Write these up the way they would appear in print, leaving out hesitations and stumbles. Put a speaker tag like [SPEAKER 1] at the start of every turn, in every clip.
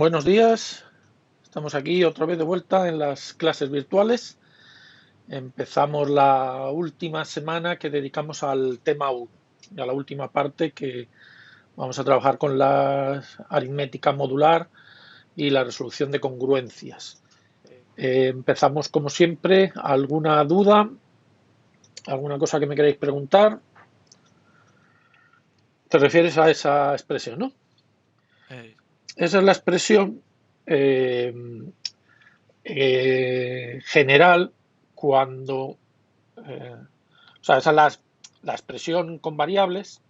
[SPEAKER 1] Buenos días, estamos aquí otra vez de vuelta en las clases virtuales. Empezamos la última semana que dedicamos al tema 1 y a la última parte que vamos a trabajar con la aritmética modular y la resolución de congruencias. Empezamos como siempre. ¿Alguna duda? ¿Alguna cosa que me queráis preguntar? Te refieres a esa expresión, ¿no?
[SPEAKER 2] Eh,
[SPEAKER 1] Esa es la expresión eh, general cuando o sea, esa es la expresión con variables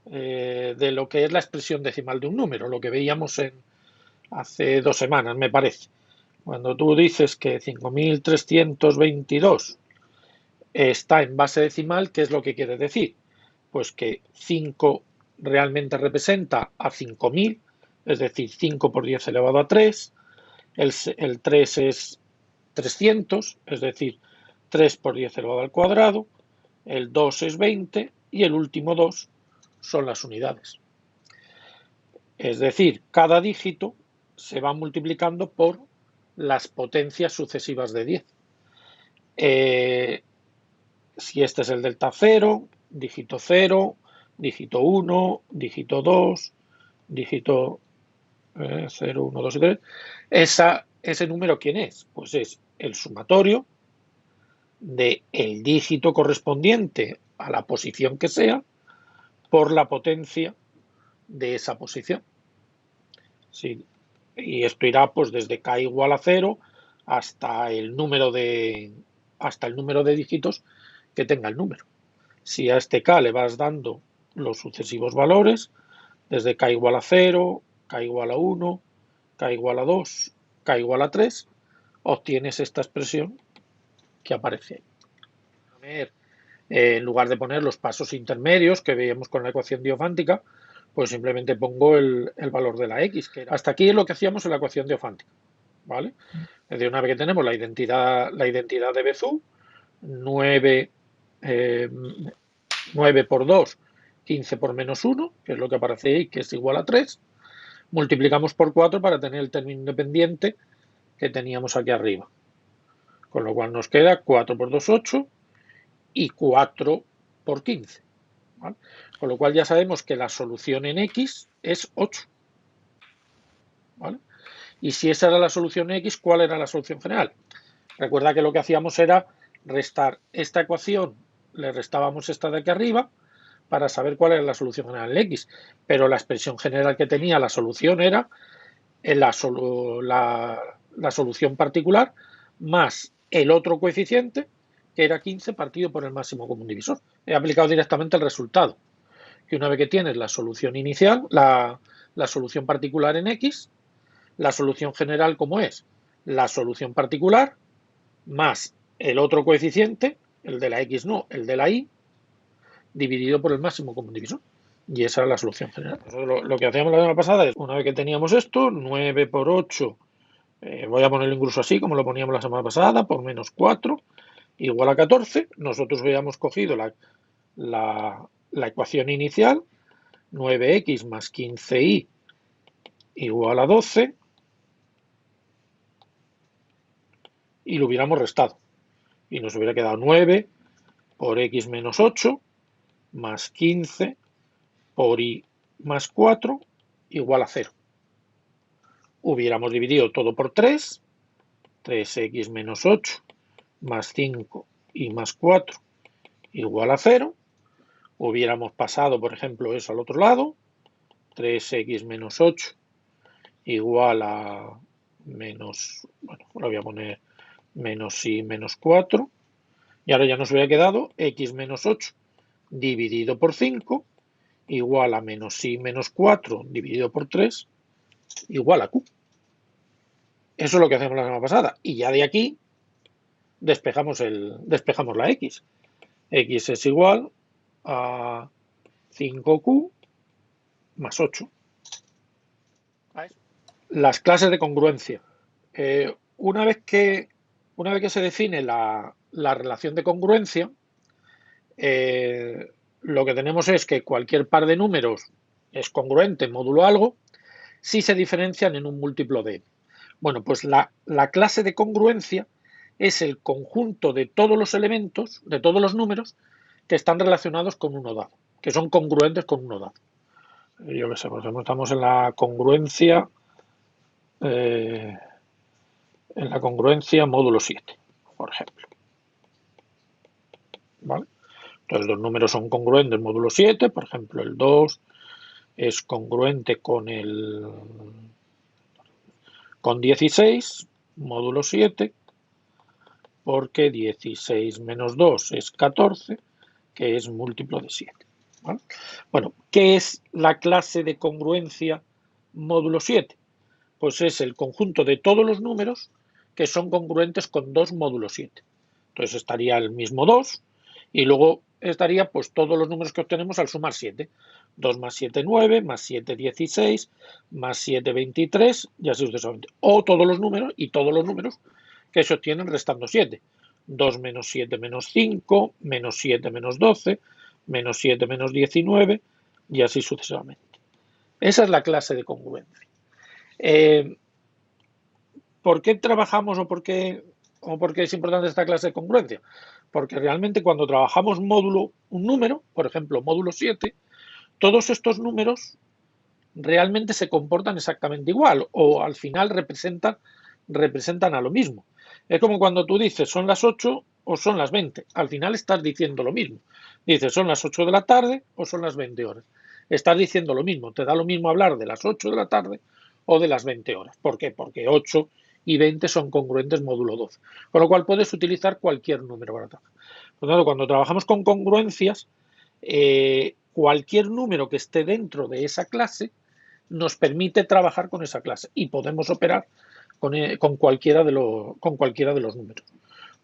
[SPEAKER 1] de lo que es la expresión decimal de un número, lo que veíamos hace 2 semanas, me parece. Cuando tú dices que 5322 está en base decimal, ¿qué es lo que quiere decir? Pues que 5 realmente representa a 5000, es decir, 5 por 10 elevado a 3. El 3 es 300, es decir, 3 por 10 elevado al cuadrado. El 2 es 20 y el último 2 son las unidades. Es decir, cada dígito se va multiplicando por las potencias sucesivas de 10. Si este es el delta 0, dígito 1, dígito 2, dígito 0, 1, 2 y 3, ese número, ¿quién es? Pues es el sumatorio del dígito correspondiente a la posición que sea por la potencia de esa posición. Sí, y esto irá pues desde k igual a 0 hasta el número de dígitos que tenga el número. Si a este k le vas dando los sucesivos valores, desde k igual a 0, k igual a 1, k igual a 2, k igual a 3, obtienes esta expresión que aparece ahí. En lugar de poner los pasos intermedios que veíamos con la ecuación diofántica, pues simplemente pongo el valor de la x, que hasta aquí es lo que hacíamos en la ecuación diofántica, ¿vale? Es decir, una vez que tenemos la identidad de Bézout, 9, 9 por 2, 15 por menos 1, que es lo que aparece ahí, que es igual a 3, multiplicamos por 4 para tener el término independiente que teníamos aquí arriba. Con lo cual nos queda 4 por 2, 8 y 4 por 15. ¿Vale? Con lo cual ya sabemos que la solución en x es 8. ¿Vale? Y si esa era la solución x, ¿cuál era la solución general? Recuerda que lo que hacíamos era restar esta ecuación, le restábamos esta de aquí arriba para saber cuál era la solución general en x, pero la expresión general que tenía la solución era la solución particular más el otro coeficiente, que era 15 partido por el máximo común divisor. He aplicado directamente el resultado, que una vez que tienes la solución inicial, la solución particular en x, la solución general como es la solución particular más el otro coeficiente, el de la x no, el de la y, dividido por el máximo común divisor. Y esa es la solución general. Lo que hacíamos la semana pasada es, una vez que teníamos esto, 9 por 8, voy a ponerlo incluso así, como lo poníamos la semana pasada, por menos 4, igual a 14. Nosotros habíamos cogido la ecuación inicial, 9x más 15y igual a 12, y lo hubiéramos restado. Y nos hubiera quedado 9 por x menos 8 más 15 por y más 4 igual a 0. Hubiéramos dividido todo por 3, 3x menos 8 más 5 y más 4 igual a 0. Hubiéramos pasado, por ejemplo, eso al otro lado, 3x menos 8 igual a menos, bueno, lo voy a poner menos y menos 4. Y ahora ya nos hubiera quedado x menos 8 dividido por 5 igual a menos y menos 4 dividido por 3 igual a q. Eso es lo que hacemos la semana pasada. Y ya de aquí despejamos la x. X es igual a 5q más 8. Las clases de congruencia. Una vez que se define la relación de congruencia, lo que tenemos es que cualquier par de números es congruente módulo algo, si se diferencian en un múltiplo de m. Bueno, pues la clase de congruencia es el conjunto de todos los elementos, de todos los números que están relacionados con uno dado, que son congruentes con uno dado. Yo qué sé, por ejemplo, estamos en la congruencia módulo 7, por ejemplo. ¿Vale? Entonces los números son congruentes módulo 7, por ejemplo, el 2 es congruente con 16, módulo 7, porque 16 menos 2 es 14, que es múltiplo de 7. ¿Vale? Bueno, ¿qué es la clase de congruencia módulo 7? Pues es el conjunto de todos los números que son congruentes con 2 módulo 7. Entonces estaría el mismo 2 y luego estaría pues todos los números que obtenemos al sumar 7. 2 más 7, 9, más 7, 16, más 7, 23 y así sucesivamente. O todos los números que se obtienen restando 7. 2 menos 7 menos 5, menos 7 menos 12, menos 7 menos 19 y así sucesivamente. Esa es la clase de congruencia. ¿Por qué trabajamos o por qué es importante esta clase de congruencia? Porque realmente cuando trabajamos un número, por ejemplo, módulo 7, todos estos números realmente se comportan exactamente igual o al final representan a lo mismo. Es como cuando tú dices son las 8 o son las 20. Al final estás diciendo lo mismo. Dices son las 8 de la tarde o son las 20 horas. Estás diciendo lo mismo. Te da lo mismo hablar de las 8 de la tarde o de las 20 horas. ¿Por qué? Porque 8 y 20 son congruentes módulo 12. Con lo cual puedes utilizar cualquier número para trabajar. Por lo tanto, cuando trabajamos con congruencias, cualquier número que esté dentro de esa clase nos permite trabajar con esa clase y podemos operar con cualquiera de los números.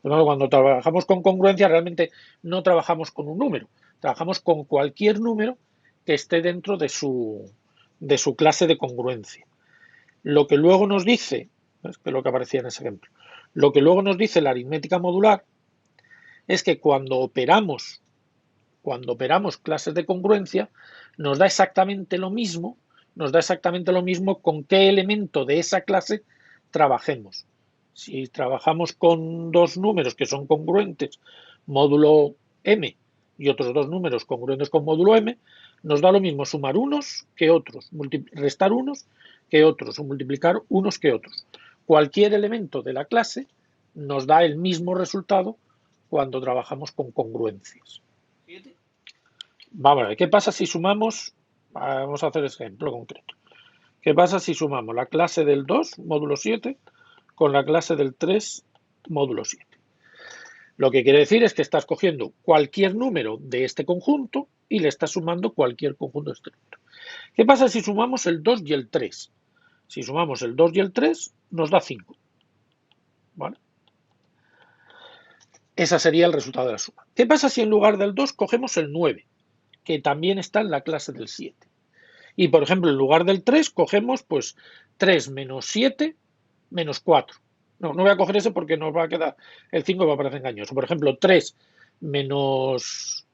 [SPEAKER 1] Bueno, cuando trabajamos con congruencia realmente no trabajamos con un número, trabajamos con cualquier número que esté dentro de su clase de congruencia. Lo que luego nos dice, es que lo que aparecía en ese ejemplo, lo que luego nos dice la aritmética modular es que cuando operamos clases de congruencia, nos da exactamente lo mismo con qué elemento de esa clase trabajemos. Si trabajamos con dos números que son congruentes, módulo m, y otros dos números congruentes con módulo m, nos da lo mismo sumar unos que otros, restar unos que otros o multiplicar unos que otros. Cualquier elemento de la clase nos da el mismo resultado cuando trabajamos con congruencias. Vamos a ver, ¿qué pasa si sumamos? Vamos a hacer ejemplo concreto. ¿Qué pasa si sumamos la clase del 2, módulo 7, con la clase del 3, módulo 7? Lo que quiere decir es que estás cogiendo cualquier número de este conjunto y le estás sumando cualquier conjunto de este número. ¿Qué pasa si sumamos el 2 y el 3? Si sumamos el 2 y el 3, nos da 5. ¿Vale? Ese sería el resultado de la suma. ¿Qué pasa si en lugar del 2 cogemos el 9? Que también está en la clase del 7. Y, por ejemplo, en lugar del 3, cogemos pues 3 menos 7 menos 4. No voy a coger ese porque nos va a quedar el 5 va a parecer engañoso. Por ejemplo, 3 menos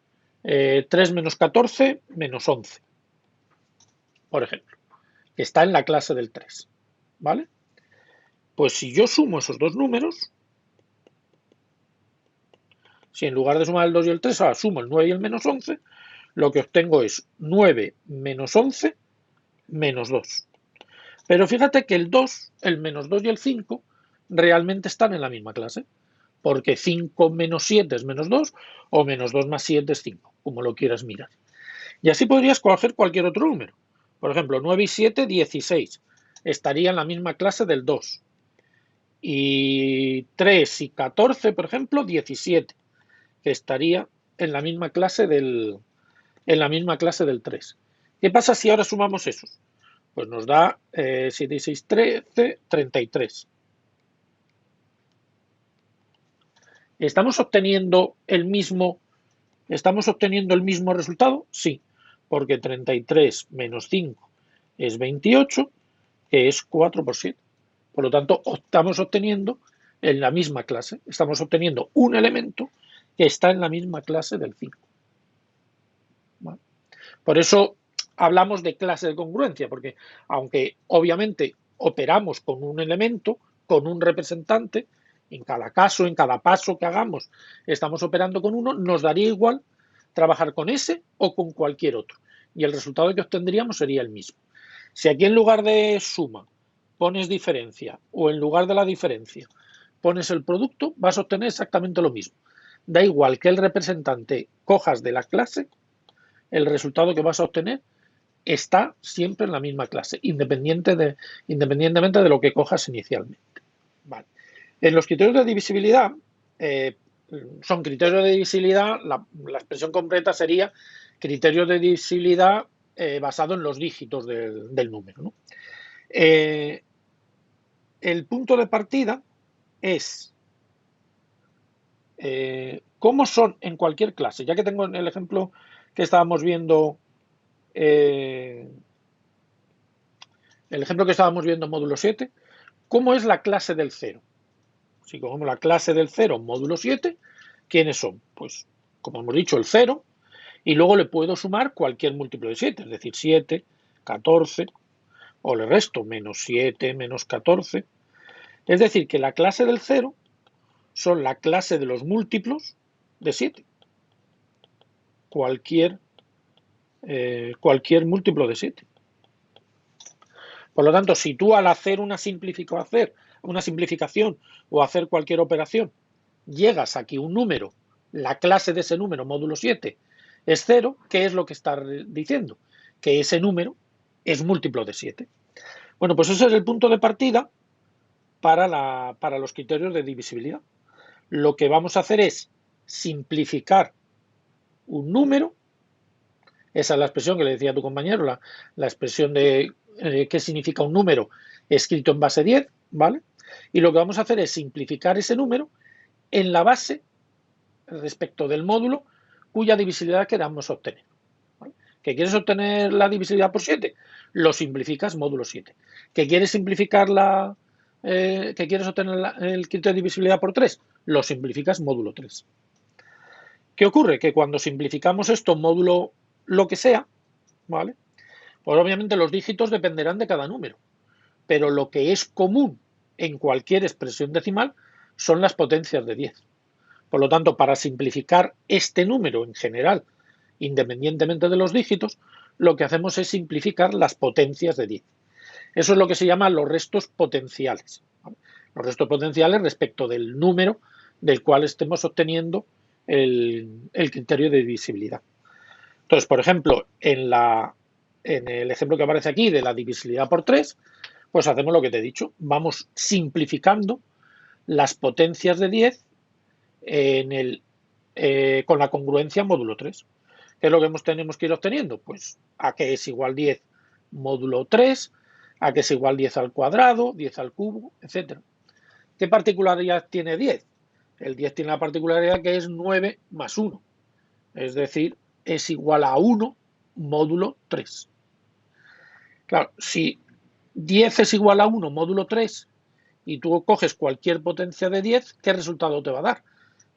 [SPEAKER 1] 14 menos 11. Por ejemplo, que está en la clase del 3. ¿Vale? Pues si yo sumo esos dos números, si en lugar de sumar el 2 y el 3, ahora sumo el 9 y el menos 11, lo que obtengo es 9 menos 11 menos 2. Pero fíjate que el 2, el menos 2 y el 5 realmente están en la misma clase, porque 5 menos 7 es menos 2 o menos 2 más 7 es 5, como lo quieras mirar. Y así podrías coger cualquier otro número. Por ejemplo, 9 y 7, 16. Estaría en la misma clase del 2. Y 3 y 14, por ejemplo, 17, que estaría en la misma clase del 3. ¿Qué pasa si ahora sumamos esos? Pues nos da 7 y 6, 13, 33. ¿Estamos obteniendo el mismo resultado? Sí, porque 33 menos 5 es 28, que es 4 por 7. Por lo tanto, estamos obteniendo en la misma clase, estamos obteniendo un elemento que está en la misma clase del 5. ¿Vale? Por eso, hablamos de clase de congruencia, porque aunque obviamente operamos con un elemento, con un representante, en cada caso, en cada paso que hagamos, estamos operando con uno, nos daría igual trabajar con ese o con cualquier otro. Y el resultado que obtendríamos sería el mismo. Si aquí en lugar de suma pones diferencia o en lugar de la diferencia pones el producto, vas a obtener exactamente lo mismo. Da igual que el representante cojas de la clase, el resultado que vas a obtener está siempre en la misma clase, independientemente de lo que cojas inicialmente. Vale. En los criterios de divisibilidad, son criterios de divisibilidad, la expresión completa sería criterios de divisibilidad basado en los dígitos del número, ¿no? El punto de partida es cómo son en cualquier clase, ya que tengo el ejemplo que estábamos viendo, el ejemplo que estábamos viendo en módulo 7, ¿cómo es la clase del 0? Si cogemos la clase del 0 módulo 7, ¿quiénes son? Pues, como hemos dicho, el 0, y luego le puedo sumar cualquier múltiplo de 7, es decir, 7, 14, o le resto menos 7, menos 14. Es decir, que la clase del 0 son la clase de los múltiplos de 7. Cualquier múltiplo de 7. Por lo tanto, si tú al hacer una simplificación o hacer cualquier operación llegas a que un número, la clase de ese número, módulo 7, es 0, ¿qué es lo que está diciendo? Que ese número es múltiplo de 7. Bueno, pues ese es el punto de partida para los criterios de divisibilidad. Lo que vamos a hacer es simplificar un número. Esa es la expresión que le decía a tu compañero, la expresión de qué significa un número escrito en base 10, ¿vale? Y lo que vamos a hacer es simplificar ese número en la base respecto del módulo cuya divisibilidad queramos obtener. ¿Vale? ¿Que quieres obtener la divisibilidad por 7? Lo simplificas módulo 7. ¿Que quieres simplificar que quieres obtener el criterio de divisibilidad por 3? Lo simplificas módulo 3. ¿Qué ocurre? Que cuando simplificamos esto módulo lo que sea, ¿vale? Pues obviamente los dígitos dependerán de cada número, pero lo que es común en cualquier expresión decimal son las potencias de 10. Por lo tanto, para simplificar este número en general, independientemente de los dígitos, lo que hacemos es simplificar las potencias de 10. Eso es lo que se llama los restos potenciales. ¿Vale? Los restos potenciales respecto del número del cual estemos obteniendo el criterio de divisibilidad. Entonces, por ejemplo, en el ejemplo que aparece aquí de la divisibilidad por 3, pues hacemos lo que te he dicho. Vamos simplificando las potencias de 10 con la congruencia módulo 3. ¿Qué es lo que tenemos que ir obteniendo? Pues a que es igual 10 módulo 3, a que es igual 10 al cuadrado, 10 al cubo, etc. ¿Qué particularidad tiene 10? El 10 tiene la particularidad que es 9 más 1. Es decir, es igual a 1 módulo 3. Claro, si 10 es igual a 1 módulo 3 y tú coges cualquier potencia de 10, ¿qué resultado te va a dar?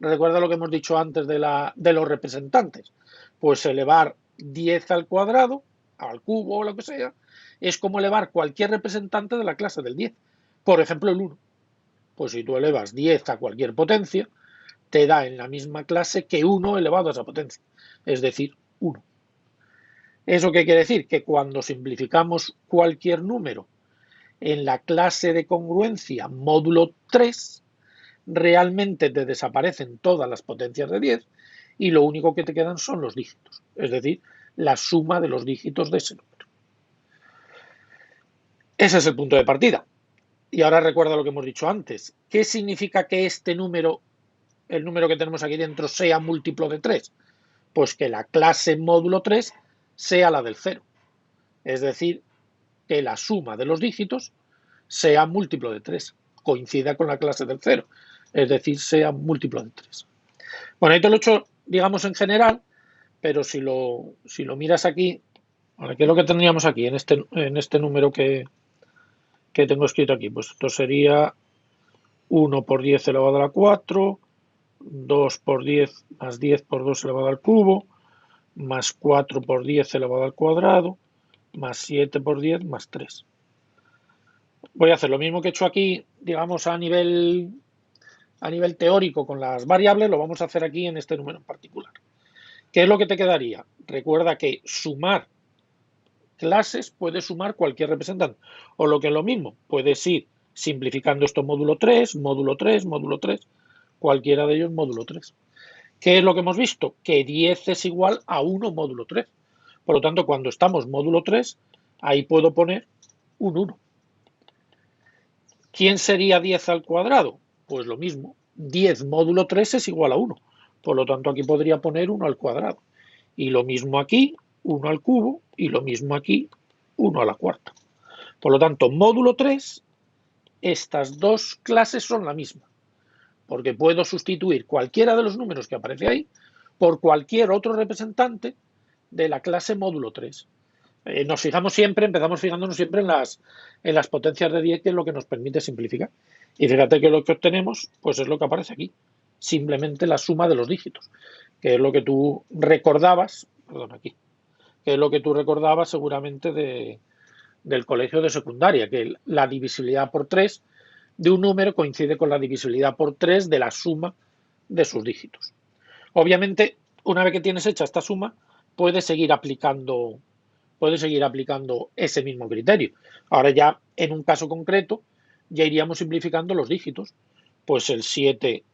[SPEAKER 1] Recuerda lo que hemos dicho antes de los representantes. Pues elevar 10 al cuadrado, al cubo o lo que sea, es como elevar cualquier representante de la clase del 10. Por ejemplo, el 1. Pues si tú elevas 10 a cualquier potencia, te da en la misma clase que 1 elevado a esa potencia. Es decir, 1. ¿Eso qué quiere decir? Que cuando simplificamos cualquier número en la clase de congruencia módulo 3, realmente te desaparecen todas las potencias de 10 y lo único que te quedan son los dígitos, es decir, la suma de los dígitos de ese número. Ese es el punto de partida. Y ahora recuerda lo que hemos dicho antes. ¿Qué significa que este número, el número que tenemos aquí dentro, sea múltiplo de 3? Pues que la clase módulo 3 sea la del 0. Es decir, que la suma de los dígitos sea múltiplo de 3, coincida con la clase del 0, es decir, sea múltiplo de 3. Bueno, ahí te lo he hecho, digamos, en general, pero si lo miras aquí, ¿qué es lo que tendríamos aquí en este número que tengo escrito aquí? Pues esto sería 1 por 10 elevado a la 4, 2 por 10 más 10 por 2 elevado al cubo, más 4 por 10 elevado al cuadrado, más 7 por 10 más 3. Voy a hacer lo mismo que he hecho aquí, digamos, a nivel teórico con las variables, lo vamos a hacer aquí en este número en particular. ¿Qué es lo que te quedaría? Recuerda que sumar clases puede sumar cualquier representante. O lo que es lo mismo, puedes ir simplificando esto módulo 3, módulo 3, módulo 3, cualquiera de ellos módulo 3. ¿Qué es lo que hemos visto? Que 10 es igual a 1 módulo 3. Por lo tanto, cuando estamos módulo 3, ahí puedo poner un 1. ¿Quién sería 10 al cuadrado? Pues lo mismo. 10 módulo 3 es igual a 1. Por lo tanto, aquí podría poner 1 al cuadrado. Y lo mismo aquí, 1 al cubo, y lo mismo aquí, 1 a la cuarta. Por lo tanto, módulo 3, estas dos clases son la misma, porque puedo sustituir cualquiera de los números que aparece ahí por cualquier otro representante de la clase módulo 3. Nos fijamos siempre, empezamos fijándonos siempre en las potencias de 10, que es lo que nos permite simplificar. Y fíjate que lo que obtenemos, pues es lo que aparece aquí, simplemente la suma de los dígitos, que es lo que tú recordabas, perdón, aquí, que es lo que tú recordabas seguramente del colegio de secundaria, que la divisibilidad por 3 de un número coincide con la divisibilidad por 3 de la suma de sus dígitos. Obviamente, una vez que tienes hecha esta suma, puedes seguir aplicando ese mismo criterio. Ahora ya, en un caso concreto, ya iríamos simplificando los dígitos. Pues el 7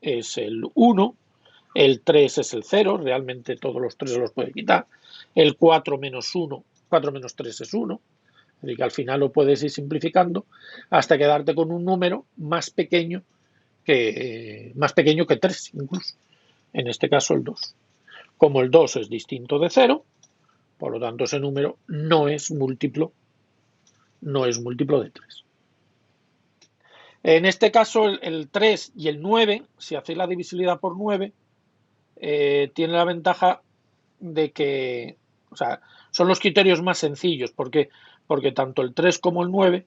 [SPEAKER 1] es el 1, el 3 es el 0, realmente todos los 3 se los puede quitar. El 4 menos 1, 4 menos 3 es 1. Así que al final lo puedes ir simplificando hasta quedarte con un número más pequeño que 3 incluso. En este caso el 2. Como el 2 es distinto de 0, por lo tanto ese número no es múltiplo de 3. En este caso el 3 y el 9, si hacéis la divisibilidad por 9, tiene la ventaja de que, o sea, son los criterios más sencillos, porque tanto el 3 como el 9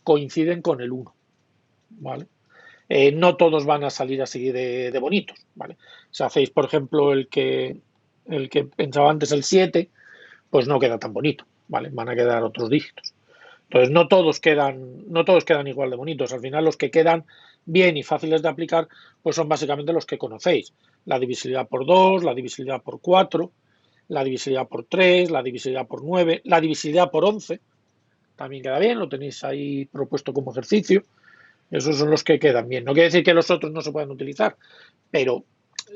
[SPEAKER 1] coinciden con el 1, ¿vale? No todos van a salir así de bonitos, ¿vale? Si hacéis, por ejemplo, el que pensaba antes, el 7, pues no queda tan bonito, ¿vale? Van a quedar otros dígitos. Entonces, no todos quedan igual de bonitos. Al final, los que quedan bien y fáciles de aplicar, pues son básicamente los que conocéis. La divisibilidad por 2, la divisibilidad por 4, la divisibilidad por 3, la divisibilidad por 9, la divisibilidad por 11, también queda bien, lo tenéis ahí propuesto como ejercicio. Esos son los que quedan bien. No quiere decir que los otros no se puedan utilizar, pero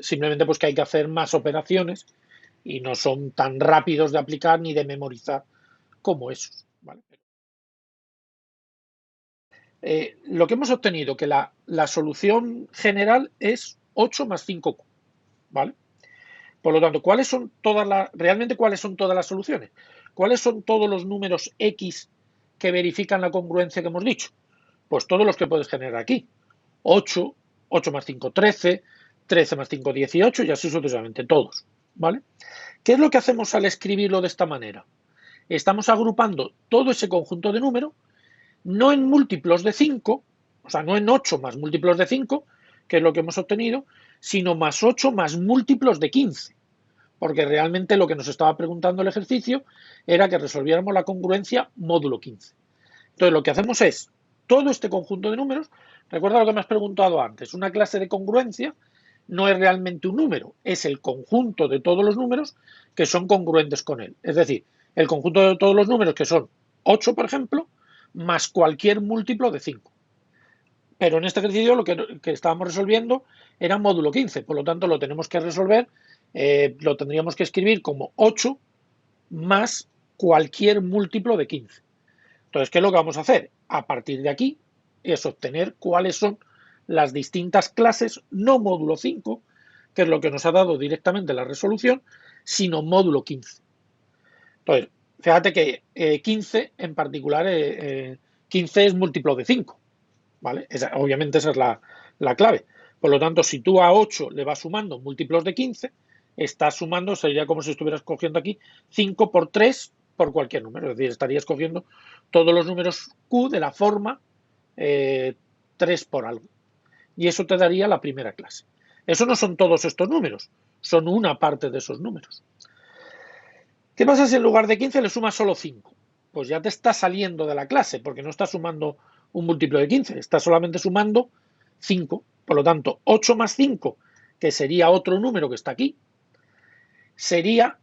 [SPEAKER 1] simplemente pues que hay que hacer más operaciones y no son tan rápidos de aplicar ni de memorizar como esos, ¿vale? Lo que hemos obtenido, que la solución general es 8 más 5Q, ¿vale? Por lo tanto, realmente cuáles son todas las soluciones? ¿Cuáles son todos los números X que verifican la congruencia que hemos dicho? Pues todos los que puedes generar aquí. 8, 8 más 5, 13, 13 más 5, 18 y así sucesivamente, todos, ¿vale? ¿Qué es lo que hacemos al escribirlo de esta manera? Estamos agrupando todo ese conjunto de números, no en múltiplos de 5, o sea, no en 8 más múltiplos de 5, que es lo que hemos obtenido, sino más 8 más múltiplos de 15. Porque realmente lo que nos estaba preguntando el ejercicio era que resolviéramos la congruencia módulo 15. Entonces, lo que hacemos es todo este conjunto de números. Recuerda lo que me has preguntado antes. Una clase de congruencia no es realmente un número, es el conjunto de todos los números que son congruentes con él. Es decir, el conjunto de todos los números que son 8, por ejemplo, más cualquier múltiplo de 5. Pero en este ejercicio lo que estábamos resolviendo era módulo 15, por lo tanto lo tenemos que resolver, lo tendríamos que escribir como 8 más cualquier múltiplo de 15. Entonces, ¿qué es lo que vamos a hacer? A partir de aquí es obtener cuáles son las distintas clases, no módulo 5, que es lo que nos ha dado directamente la resolución, sino módulo 15. Entonces, fíjate que 15 en particular, 15 es múltiplo de 5, ¿vale? Obviamente esa es la clave. Por lo tanto, si tú a 8 le vas sumando múltiplos de 15, estás sumando, sería como si estuvieras cogiendo aquí 5 por 3 por cualquier número. Es decir, estarías cogiendo todos los números Q de la forma 3 por algo. Y eso te daría la primera clase. Eso no son todos estos números, son una parte de esos números. ¿Qué pasa si en lugar de 15 le sumas solo 5? pues ya te está saliendo de la clase, porque no está sumando un múltiplo de 15, está solamente sumando 5. Por lo tanto, 8 más 5, que sería otro número que está aquí, sería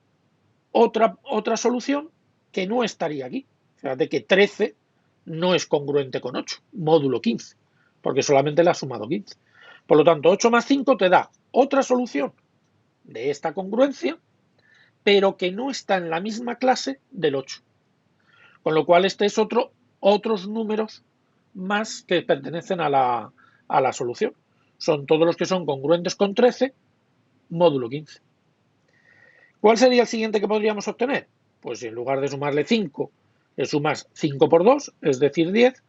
[SPEAKER 1] otra solución que no estaría aquí. Fíjate que 13 no es congruente con 8, módulo 15, porque solamente le ha sumado 15. Por lo tanto, 8 más 5 te da otra solución de esta congruencia, pero que no está en la misma clase del 8. Con lo cual, este es otros números más que pertenecen a la solución. Son todos los que son congruentes con 13, módulo 15. ¿Cuál sería el siguiente que podríamos obtener? Pues si en lugar de sumarle 5, le sumas 5 por 2, es decir, 10,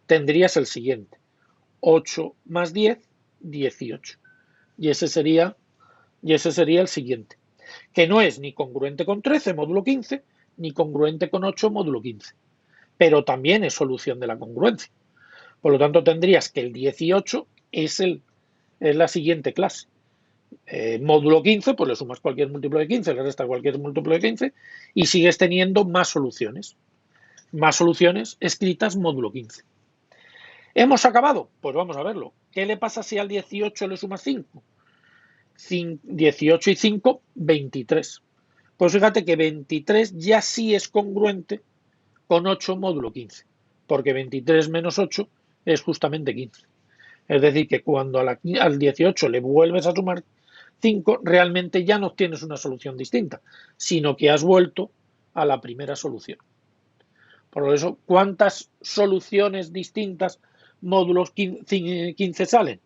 [SPEAKER 1] tendrías el siguiente. 8 más 10, 18. Y ese sería el siguiente, que no es ni congruente con 13, módulo 15, ni congruente con 8, módulo 15. Pero también es solución de la congruencia. Por lo tanto, tendrías que el 18 es la siguiente clase. Módulo 15, pues le sumas cualquier múltiplo de 15, le restas cualquier múltiplo de 15 y sigues teniendo más soluciones. Más soluciones escritas módulo 15. ¿Hemos acabado? Pues vamos a verlo. ¿Qué le pasa si al 18 le sumas 5? 18 y 5, 23. Pues fíjate que 23 ya sí es congruente con 8 módulo 15, porque 23 menos 8 es justamente 15. Es decir, que cuando al 18 le vuelves a sumar 5, realmente ya no obtienes una solución distinta, sino que has vuelto a la primera solución. Por eso, ¿cuántas soluciones distintas módulos 15 salen?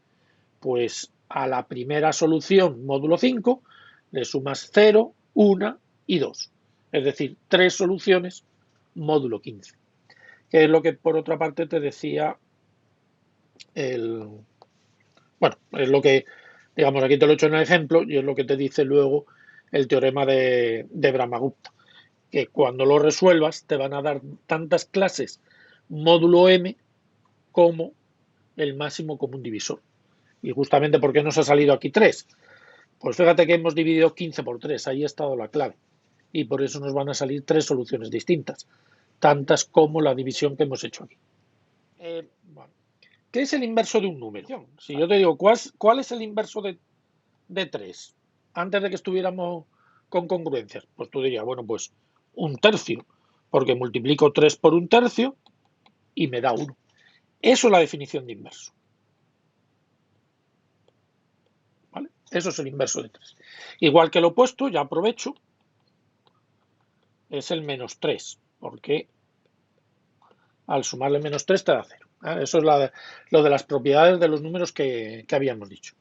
[SPEAKER 1] Pues a la primera solución, módulo 5, le sumas 0, 1 y 2. Es decir, 3 soluciones, módulo 15. Que es lo que por otra parte te decía bueno, es lo que, digamos, aquí te lo he hecho en el ejemplo y es lo que te dice luego el teorema de Brahmagupta, que cuando lo resuelvas te van a dar tantas clases módulo m como el máximo común divisor. Y justamente, ¿por qué nos ha salido aquí 3? Pues fíjate que hemos dividido 15 por 3, ahí ha estado la clave. Y por eso nos van a salir 3 soluciones distintas, tantas como la división que hemos hecho aquí. Bueno, ¿qué es el inverso de un número? Si yo te digo, ¿cuál es el inverso de 3? Antes de que estuviéramos con congruencias, pues tú dirías, bueno, pues un tercio, porque multiplico 3 por un tercio y me da 1. Eso es la definición de inverso. ¿Vale? Eso es el inverso de 3. Igual que el opuesto, ya aprovecho, es el menos 3, porque al sumarle menos 3 te da 0. Eso es lo de las propiedades de los números que habíamos dicho.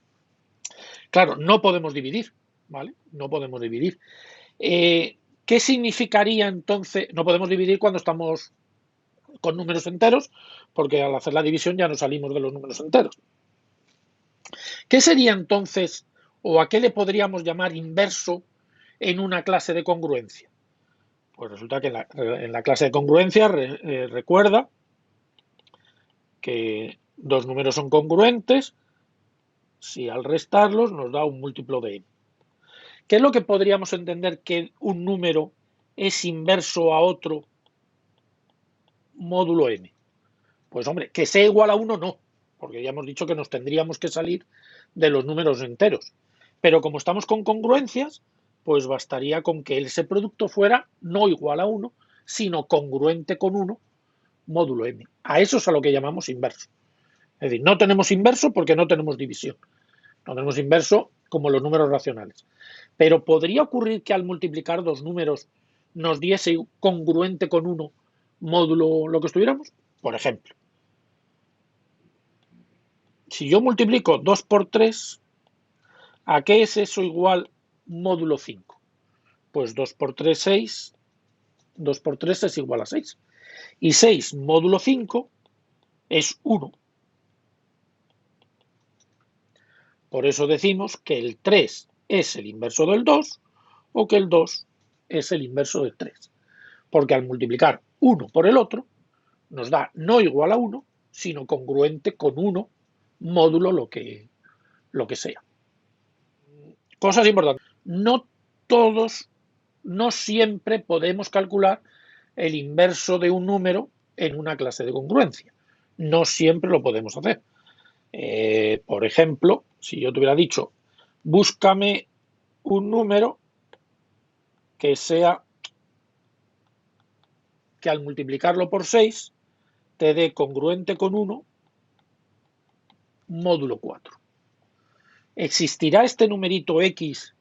[SPEAKER 1] Claro, no podemos dividir, ¿vale? No podemos dividir. ¿Qué significaría entonces? No podemos dividir cuando estamos con números enteros, porque al hacer la división ya no salimos de los números enteros. ¿Qué sería entonces, o a qué le podríamos llamar inverso en una clase de congruencia? Pues resulta que en la clase de congruencia recuerda que dos números son congruentes si al restarlos nos da un múltiplo de m. ¿Qué es lo que podríamos entender que un número es inverso a otro módulo m? Pues hombre, que sea igual a 1 no, porque ya hemos dicho que nos tendríamos que salir de los números enteros. Pero como estamos con congruencias, pues bastaría con que ese producto fuera no igual a 1, sino congruente con 1 módulo m. A eso es a lo que llamamos inverso. Es decir, no tenemos inverso porque no tenemos división. No tenemos inverso como los números racionales. Pero podría ocurrir que al multiplicar dos números nos diese congruente con 1 módulo lo que estuviéramos. Por ejemplo, si yo multiplico 2 por 3, ¿a qué es eso igual módulo 5? Pues 2 por 3, 6. 2 por 3 es igual a 6. Y 6 módulo 5 es 1. Por eso decimos que el 3 es el inverso del 2 o que el 2 es el inverso del 3. Porque al multiplicar uno por el otro nos da no igual a 1, sino congruente con 1 módulo lo que sea. Cosas importantes. No siempre podemos calcular el inverso de un número en una clase de congruencia. No siempre lo podemos hacer. Por ejemplo, si yo te hubiera dicho, búscame un número que sea que al multiplicarlo por 6 te dé congruente con 1 módulo 4. ¿Existirá este numerito x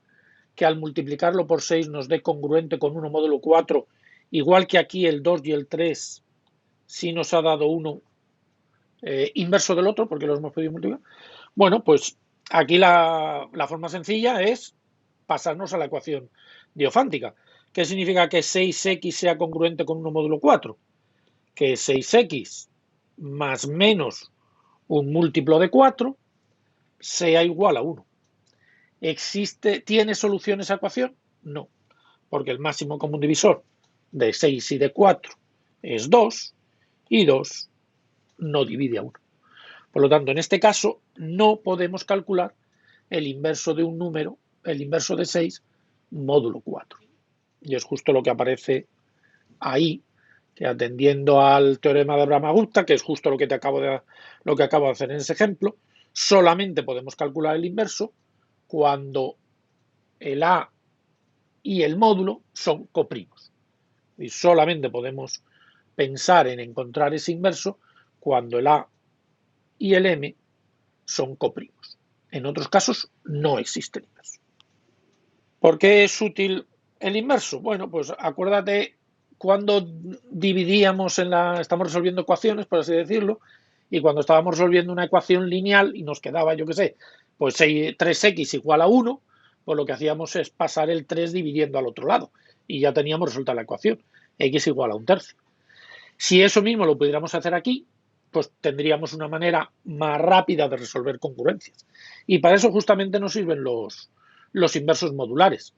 [SPEAKER 1] que al multiplicarlo por 6 nos dé congruente con 1 módulo 4, igual que aquí el 2 y el 3 sí nos ha dado uno inverso del otro, porque los hemos podido multiplicar? Bueno, pues aquí la forma sencilla es pasarnos a la ecuación diofántica. ¿Qué significa que 6x sea congruente con 1 módulo 4? Que 6x más menos un múltiplo de 4 sea igual a 1. ¿Tiene solución esa ecuación? No, porque el máximo común divisor de 6 y de 4 es 2 y 2 no divide a 1. Por lo tanto, en este caso no podemos calcular el inverso de un número, el inverso de 6 módulo 4. Y es justo lo que aparece ahí, que atendiendo al teorema de Brahma-Gupta, que es justo lo que acabo de hacer en ese ejemplo, solamente podemos calcular el inverso cuando el A y el módulo son coprimos. Y solamente podemos pensar en encontrar ese inverso cuando el A y el M son coprimos. En otros casos no existe el inverso. ¿Por qué es útil el inverso? Bueno, pues acuérdate cuando dividíamos estamos resolviendo ecuaciones, por así decirlo, y cuando estábamos resolviendo una ecuación lineal y nos quedaba, yo qué sé, pues 3x igual a 1, pues lo que hacíamos es pasar el 3 dividiendo al otro lado y ya teníamos resuelta la ecuación, x igual a 1/3. Si eso mismo lo pudiéramos hacer aquí, pues tendríamos una manera más rápida de resolver congruencias. Y para eso justamente nos sirven los inversos modulares.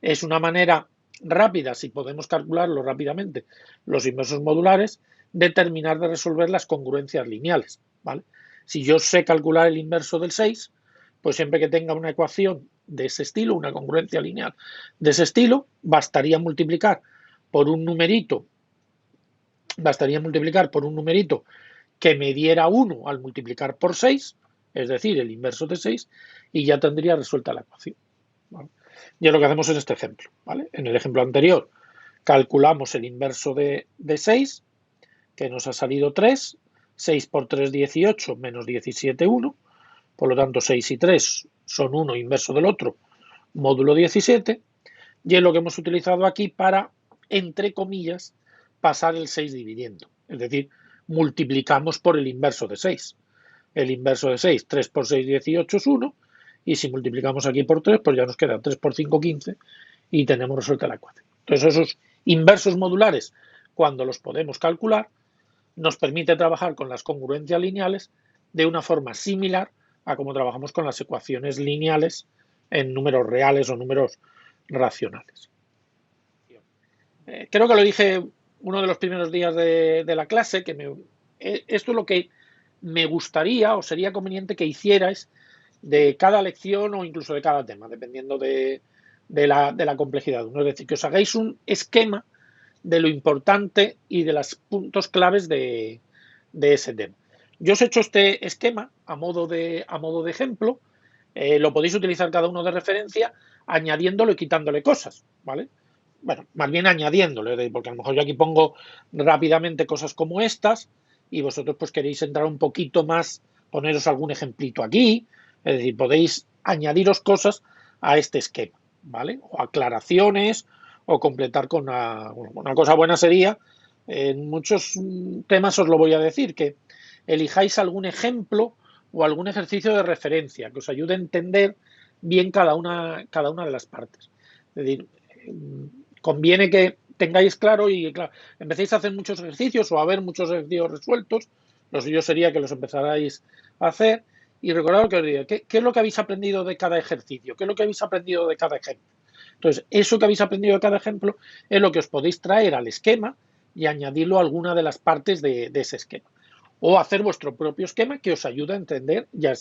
[SPEAKER 1] Es una manera rápida, si podemos calcularlo rápidamente, los inversos modulares, de terminar de resolver las congruencias lineales, ¿vale? Si yo sé calcular el inverso del 6, pues siempre que tenga una ecuación de ese estilo, una congruencia lineal de ese estilo, bastaría multiplicar por un numerito que me diera 1 al multiplicar por 6, es decir, el inverso de 6, y ya tendría resuelta la ecuación, ¿vale? Y es lo que hacemos en este ejemplo, ¿vale? En el ejemplo anterior calculamos el inverso de 6, que nos ha salido 3, 6 por 3, 18, menos 17, 1, por lo tanto 6 y 3 son 1 inverso del otro, módulo 17, y es lo que hemos utilizado aquí para, entre comillas, pasar el 6 dividiendo, es decir, multiplicamos por el inverso de 6. El inverso de 6, 3 por 6, 18 es 1, y si multiplicamos aquí por 3, pues ya nos queda 3 por 5, 15, y tenemos resuelta la ecuación. Entonces esos inversos modulares, cuando los podemos calcular, nos permite trabajar con las congruencias lineales de una forma similar a como trabajamos con las ecuaciones lineales en números reales o números racionales. Creo que lo dije uno de los primeros días de la clase, que esto es lo que me gustaría o sería conveniente que hicierais de cada lección o incluso de cada tema, dependiendo de la complejidad de uno. Es decir, que os hagáis un esquema de lo importante y de los puntos claves de ese tema. Yo os he hecho este esquema a modo de ejemplo. Lo podéis utilizar cada uno de referencia, añadiéndolo y quitándole cosas, ¿vale? Bueno, más bien añadiéndole, porque a lo mejor yo aquí pongo rápidamente cosas como estas y vosotros pues queréis entrar un poquito más, poneros algún ejemplito aquí, es decir, podéis añadiros cosas a este esquema, ¿vale? O aclaraciones o completar con una cosa buena sería, en muchos temas os lo voy a decir, que elijáis algún ejemplo o algún ejercicio de referencia que os ayude a entender bien cada una de las partes. Es decir, conviene que tengáis claro y claro, empecéis a hacer muchos ejercicios o a ver muchos ejercicios resueltos. Lo suyo sería que los empezarais a hacer y recordad lo que os digo, ¿qué es lo que habéis aprendido de cada ejercicio? ¿Qué es lo que habéis aprendido de cada ejemplo? Entonces, eso que habéis aprendido de cada ejemplo es lo que os podéis traer al esquema y añadirlo a alguna de las partes de ese esquema. O hacer vuestro propio esquema que os ayude a entender y a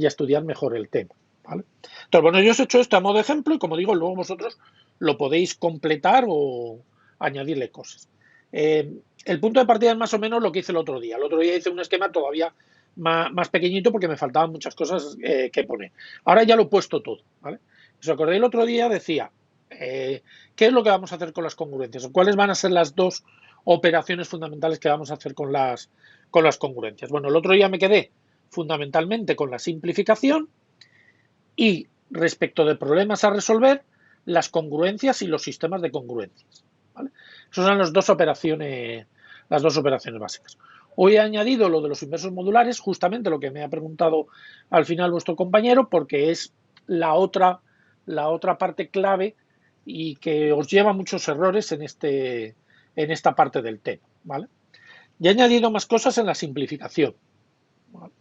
[SPEAKER 1] estudiar mejor el tema, ¿vale? Entonces, bueno, yo os he hecho esto a modo de ejemplo y como digo, luego vosotros lo podéis completar o añadirle cosas. El punto de partida es más o menos lo que hice el otro día. El otro día hice un esquema todavía más pequeñito porque me faltaban muchas cosas que poner. Ahora ya lo he puesto todo, ¿vale? Si os acordáis, el otro día decía, ¿qué es lo que vamos a hacer con las congruencias? ¿O cuáles van a ser las dos operaciones fundamentales que vamos a hacer con las congruencias? Bueno, el otro día me quedé fundamentalmente con la simplificación y respecto de problemas a resolver, las congruencias y los sistemas de congruencias, ¿vale? Esas son las dos operaciones básicas. Hoy he añadido lo de los inversos modulares, justamente lo que me ha preguntado al final vuestro compañero, porque es la otra parte clave y que os lleva muchos errores en esta parte del tema, ¿vale? Y he añadido más cosas en la simplificación, ¿vale?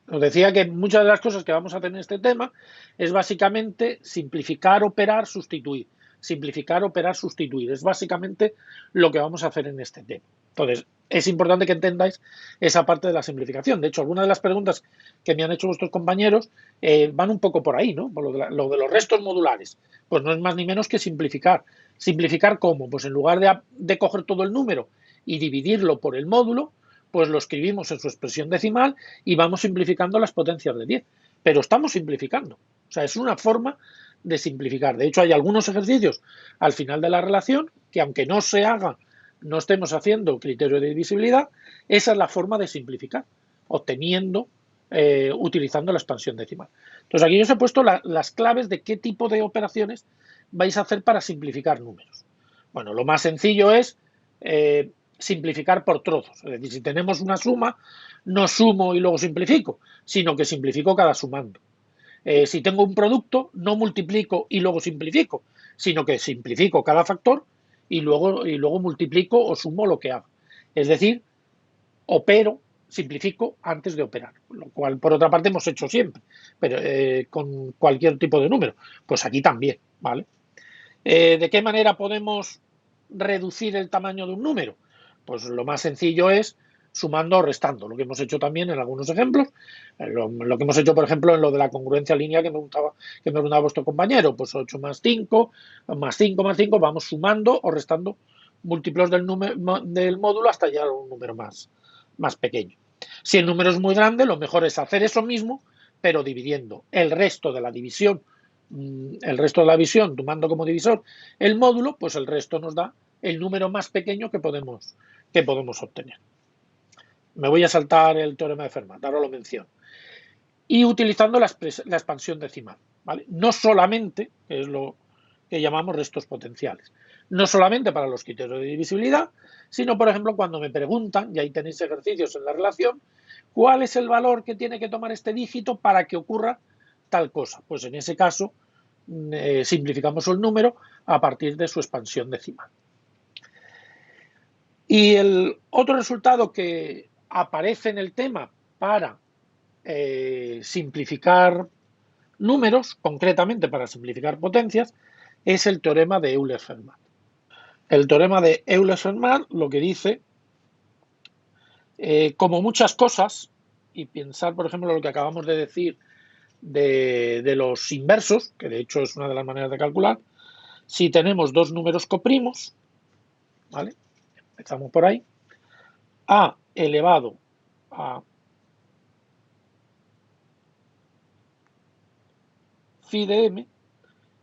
[SPEAKER 1] Os decía que muchas de las cosas que vamos a hacer en este tema es básicamente simplificar, operar, sustituir. Simplificar, operar, sustituir. Es básicamente lo que vamos a hacer en este tema. Entonces, es importante que entendáis esa parte de la simplificación. De hecho, algunas de las preguntas que me han hecho vuestros compañeros van un poco por ahí, ¿no? Por lo de los restos modulares. Pues no es más ni menos que simplificar. ¿Simplificar cómo? Pues en lugar de coger todo el número y dividirlo por el módulo, pues lo escribimos en su expresión decimal y vamos simplificando las potencias de 10. Pero estamos simplificando. O sea, es una forma de simplificar. De hecho, hay algunos ejercicios al final de la relación que, aunque no se haga, no estemos haciendo criterio de divisibilidad, esa es la forma de simplificar, obteniendo, utilizando la expansión decimal. Entonces, aquí yo os he puesto las claves de qué tipo de operaciones vais a hacer para simplificar números. Bueno, lo más sencillo es simplificar por trozos. Es decir, si tenemos una suma, no sumo y luego simplifico, sino que simplifico cada sumando. Si tengo un producto, no multiplico y luego simplifico, sino que simplifico cada factor y luego multiplico o sumo lo que hago. Es decir, opero, simplifico antes de operar, lo cual por otra parte hemos hecho siempre, pero con cualquier tipo de número. Pues aquí también, ¿vale? ¿De qué manera podemos reducir el tamaño de un número? Pues lo más sencillo es sumando o restando, lo que hemos hecho también en algunos ejemplos, lo que hemos hecho, por ejemplo, en lo de la congruencia lineal que me preguntaba vuestro compañero, pues 8 más 5, más 5, más 5, vamos sumando o restando múltiplos del módulo hasta llegar a un número más pequeño. Si el número es muy grande, lo mejor es hacer eso mismo, pero dividiendo el resto de la división tomando como divisor el módulo, pues el resto nos da el número más pequeño que podemos obtener. Me voy a saltar el teorema de Fermat, ahora lo menciono. Y utilizando la expansión decimal, ¿vale? No solamente, que es lo que llamamos restos potenciales, no solamente para los criterios de divisibilidad, sino, por ejemplo, cuando me preguntan, y ahí tenéis ejercicios en la relación, ¿cuál es el valor que tiene que tomar este dígito para que ocurra tal cosa? Pues en ese caso simplificamos el número a partir de su expansión decimal. Y el otro resultado que aparece en el tema para simplificar números, concretamente para simplificar potencias, es el teorema de Euler-Fermat. El teorema de Euler-Fermat lo que dice, como muchas cosas, y pensar, por ejemplo, lo que acabamos de decir de los inversos, que de hecho es una de las maneras de calcular, si tenemos dos números coprimos, ¿vale? Empezamos por ahí, a elevado a phi de m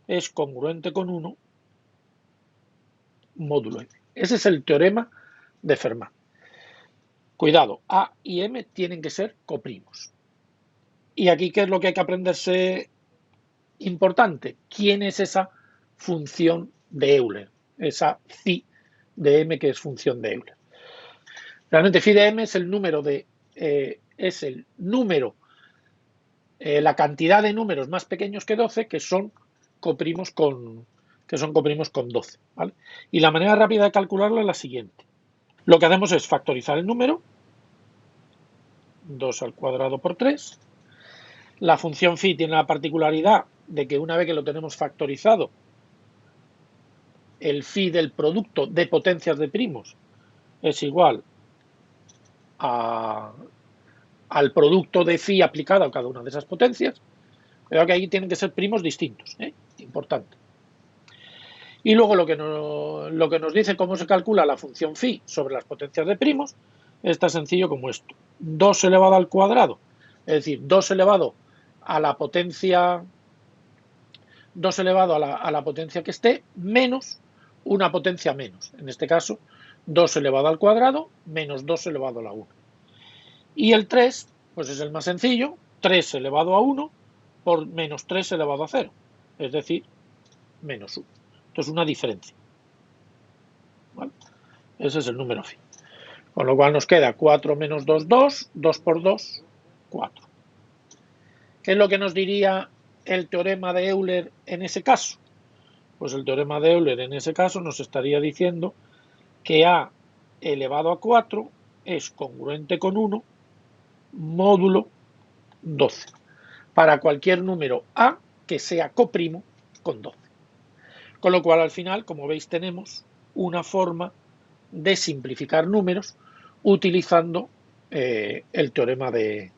[SPEAKER 1] es congruente con 1 módulo m. Ese es el teorema de Fermat. Cuidado, a y m tienen que ser coprimos. Y aquí, ¿qué es lo que hay que aprenderse importante? ¿Quién es esa función de Euler? Esa phi de m que es función de Euler. Realmente phi de m es el número la cantidad de números más pequeños que 12 que son coprimos con 12, ¿vale? Y la manera rápida de calcularlo es la siguiente. Lo que hacemos es factorizar el número, 2 al cuadrado por 3. La función phi tiene la particularidad de que una vez que lo tenemos factorizado, el phi del producto de potencias de primos es igual al producto de phi aplicado a cada una de esas potencias. Pero que ahí tienen que ser primos distintos, ¿eh? Importante. Y luego lo que nos dice cómo se calcula la función phi sobre las potencias de primos es tan sencillo como esto. 2 elevado al cuadrado, es decir, 2 elevado a la potencia 2 elevado a la potencia que esté, menos una potencia menos. En este caso, 2 elevado al cuadrado menos 2 elevado a la 1. Y el 3, pues es el más sencillo, 3 elevado a 1 por menos 3 elevado a 0, es decir, menos 1. Esto es una diferencia. ¿Vale? Ese es el número phi. Con lo cual nos queda 4 menos 2, 2, 2 por 2, 4. ¿Qué es lo que nos diría el teorema de Euler en ese caso? Pues el teorema de Euler en ese caso nos estaría diciendo que a elevado a 4 es congruente con 1 módulo 12 para cualquier número a que sea coprimo con 12. Con lo cual al final, como veis, tenemos una forma de simplificar números utilizando el teorema de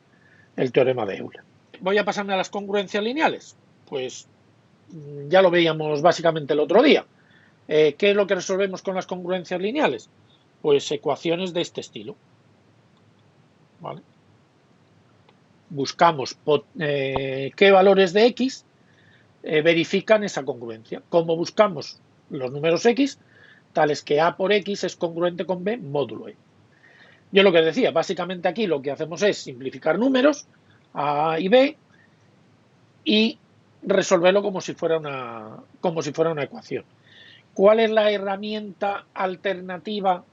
[SPEAKER 1] Euler. Voy a pasarme a las congruencias lineales. Pues ya lo veíamos básicamente el otro día. ¿Qué es lo que resolvemos con las congruencias lineales? Pues ecuaciones de este estilo. ¿Vale? Buscamos qué valores de x verifican esa congruencia. ¿Cómo buscamos los números x? Tales que a por x es congruente con b módulo e. Yo lo que decía, básicamente aquí lo que hacemos es simplificar números, a y b, y resolverlo como si fuera una ecuación. ¿Cuál es la herramienta alternativa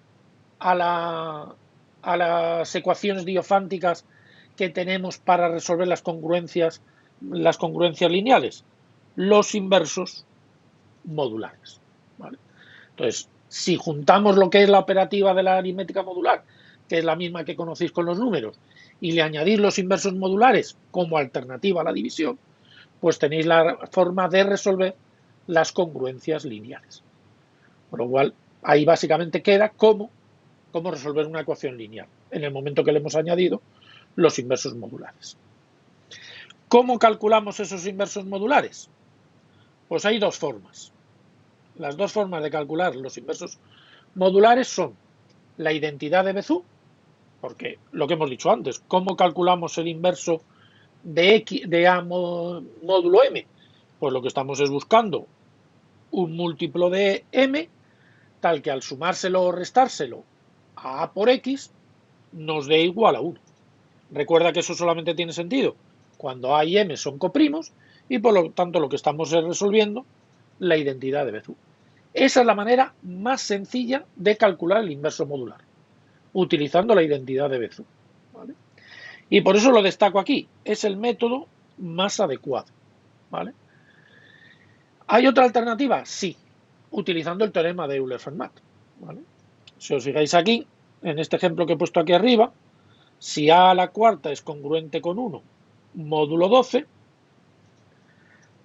[SPEAKER 1] a las ecuaciones diofánticas que tenemos para resolver las congruencias lineales? Los inversos modulares. ¿Vale? Entonces, si juntamos lo que es la operativa de la aritmética modular, que es la misma que conocéis con los números, y le añadís los inversos modulares como alternativa a la división, pues tenéis la forma de resolver las congruencias lineales. Por lo cual, ahí básicamente queda cómo resolver una ecuación lineal, en el momento que le hemos añadido los inversos modulares. ¿Cómo calculamos esos inversos modulares? Pues hay dos formas. Las dos formas de calcular los inversos modulares son la identidad de Bézout, porque lo que hemos dicho antes, ¿cómo calculamos el inverso de A módulo M? Pues lo que estamos es buscando un múltiplo de M tal que al sumárselo o restárselo a A por X nos dé igual a 1. Recuerda que eso solamente tiene sentido cuando A y M son coprimos y por lo tanto lo que estamos es resolviendo la identidad de Bézout. Esa es la manera más sencilla de calcular el inverso modular, utilizando la identidad de Bézout. ¿Vale? Y por eso lo destaco aquí, es el método más adecuado. ¿Vale? ¿Hay otra alternativa? Sí, utilizando el teorema de Euler-Fermat. ¿Vale? Si os fijáis aquí, en este ejemplo que he puesto aquí arriba, si a la cuarta es congruente con 1 módulo 12,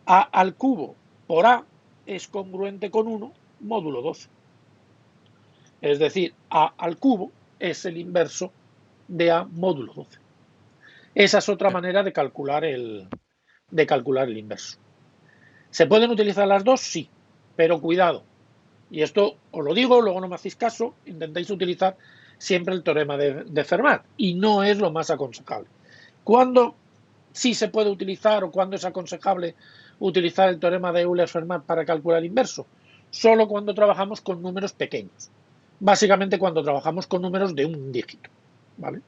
[SPEAKER 1] a al cubo por a es congruente con 1 módulo 12. Es decir, a al cubo es el inverso de a módulo 12. Esa es otra manera de calcular el inverso. ¿Se pueden utilizar las dos? Sí, pero cuidado. Y esto os lo digo, luego no me hacéis caso, intentéis utilizar siempre el teorema de Fermat y no es lo más aconsejable. ¿Cuándo sí se puede utilizar o cuándo es aconsejable utilizar el teorema de Euler-Fermat para calcular el inverso? Solo cuando trabajamos con números pequeños. Básicamente cuando trabajamos con números de un dígito. ¿Vale?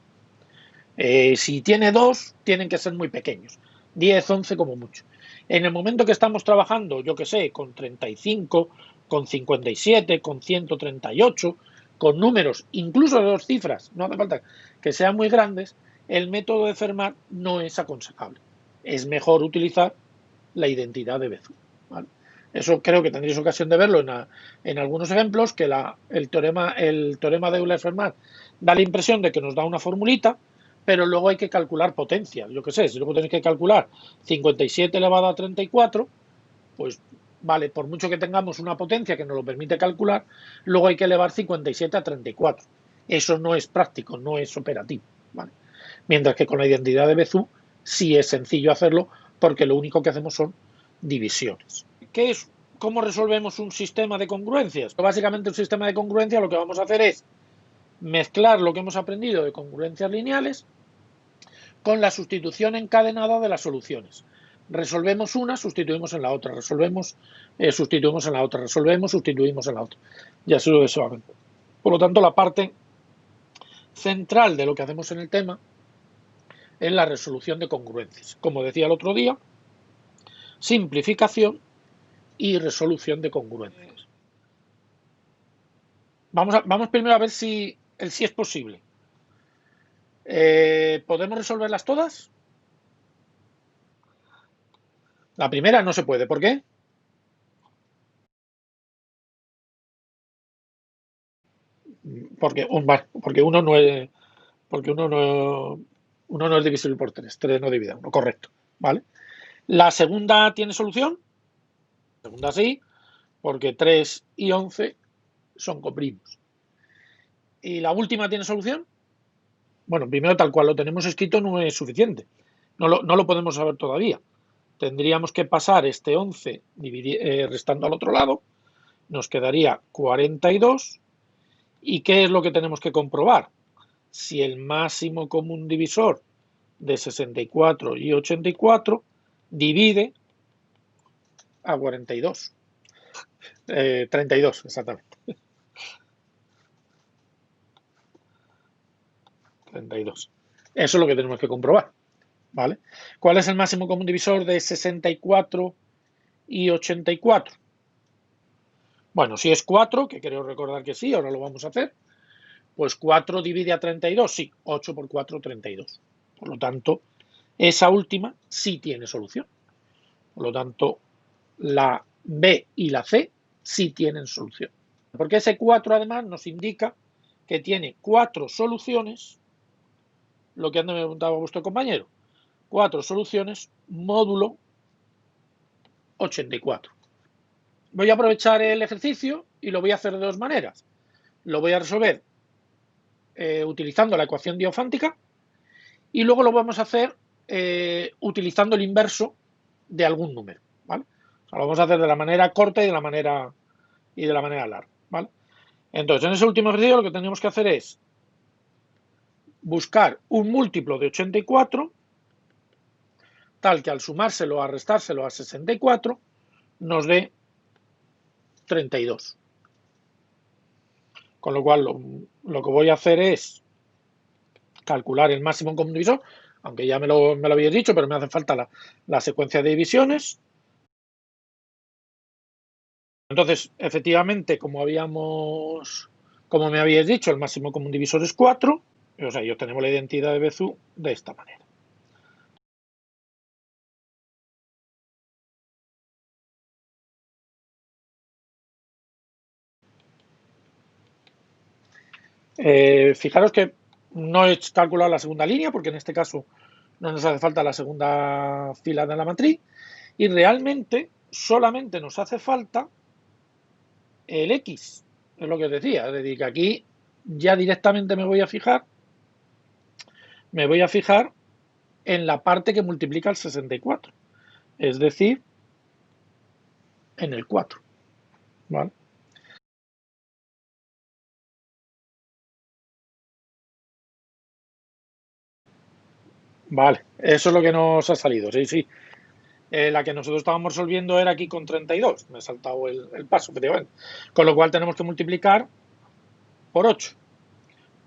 [SPEAKER 1] Si tiene 2, tienen que ser muy pequeños. 10, 11 como mucho. En el momento que estamos trabajando, yo que sé, con 35, con 57, con 138, con números, incluso de 2 cifras, no hace falta que sean muy grandes, el método de Fermat no es aconsejable. Es mejor utilizar la identidad de Bézout. ¿Vale? Eso creo que tendréis ocasión de verlo en algunos ejemplos, que el teorema de Euler-Fermat da la impresión de que nos da una formulita, pero luego hay que calcular potencias. Yo qué sé, si luego tenéis que calcular 57 elevado a 34, pues vale, por mucho que tengamos una potencia que nos lo permite calcular, luego hay que elevar 57 a 34. Eso no es práctico, no es operativo. ¿Vale? Mientras que con la identidad de Bézout sí es sencillo hacerlo porque lo único que hacemos son divisiones. ¿cómo resolvemos un sistema de congruencias? Básicamente un sistema de congruencias lo que vamos a hacer es mezclar lo que hemos aprendido de congruencias lineales con la sustitución encadenada de las soluciones. Resolvemos una, sustituimos en la otra, resolvemos, sustituimos en la otra, resolvemos, sustituimos en la otra. Y así sucesivamente. Por lo tanto, la parte central de lo que hacemos en el tema es la resolución de congruencias. Como decía el otro día, simplificación y resolución de congruencias. Vamos primero a ver si es posible. ¿Podemos resolverlas todas? La primera no se puede. ¿Por qué? Porque uno no es, uno no es divisible por 3. 3 no divide 1. Correcto. ¿Vale? ¿La segunda tiene solución? La segunda sí, porque 3 y 11 son coprimos. ¿Y la última tiene solución? Bueno, primero tal cual lo tenemos escrito no es suficiente. No lo podemos saber todavía. Tendríamos que pasar este 11 restando al otro lado. Nos quedaría 42. ¿Y qué es lo que tenemos que comprobar? Si el máximo común divisor de 64 y 84 divide a 42. 32, exactamente. 32. Eso es lo que tenemos que comprobar. ¿Vale? ¿Cuál es el máximo común divisor de 64 y 84? Bueno, si es 4, que creo recordar que sí, ahora lo vamos a hacer, pues 4 divide a 32, sí, 8 por 4, 32. Por lo tanto, esa última sí tiene solución. Por lo tanto, la B y la C sí tienen solución. Porque ese 4 además nos indica que tiene 4 soluciones, lo que antes me preguntaba vuestro compañero, 4 soluciones módulo 84. Voy a aprovechar el ejercicio y lo voy a hacer de dos maneras. Lo voy a resolver utilizando la ecuación diofántica y luego lo vamos a hacer utilizando el inverso de algún número. ¿Vale? O sea, lo vamos a hacer de la manera corta y de la manera larga. ¿Vale? Entonces, en ese último ejercicio lo que tenemos que hacer es buscar un múltiplo de 84 tal que al sumárselo, a restárselo a 64 nos dé 32. Con lo cual lo que voy a hacer es calcular el máximo común divisor, aunque ya me lo habéis dicho, pero me hace falta la secuencia de divisiones. Entonces, efectivamente, como me habíais dicho, el máximo común divisor es 4, o sea, yo tenemos la identidad de Bezout de esta manera. Fijaros que no he calculado la segunda línea, porque en este caso no nos hace falta la segunda fila de la matriz, y realmente solamente nos hace falta el X, es lo que os decía, es decir, que aquí ya directamente me voy a fijar en la parte que multiplica el 64, es decir, en el 4. ¿Vale? Vale, eso es lo que nos ha salido, sí, sí. La que nosotros estábamos resolviendo era aquí con 32, me he saltado el paso, efectivamente. Con lo cual tenemos que multiplicar por 8.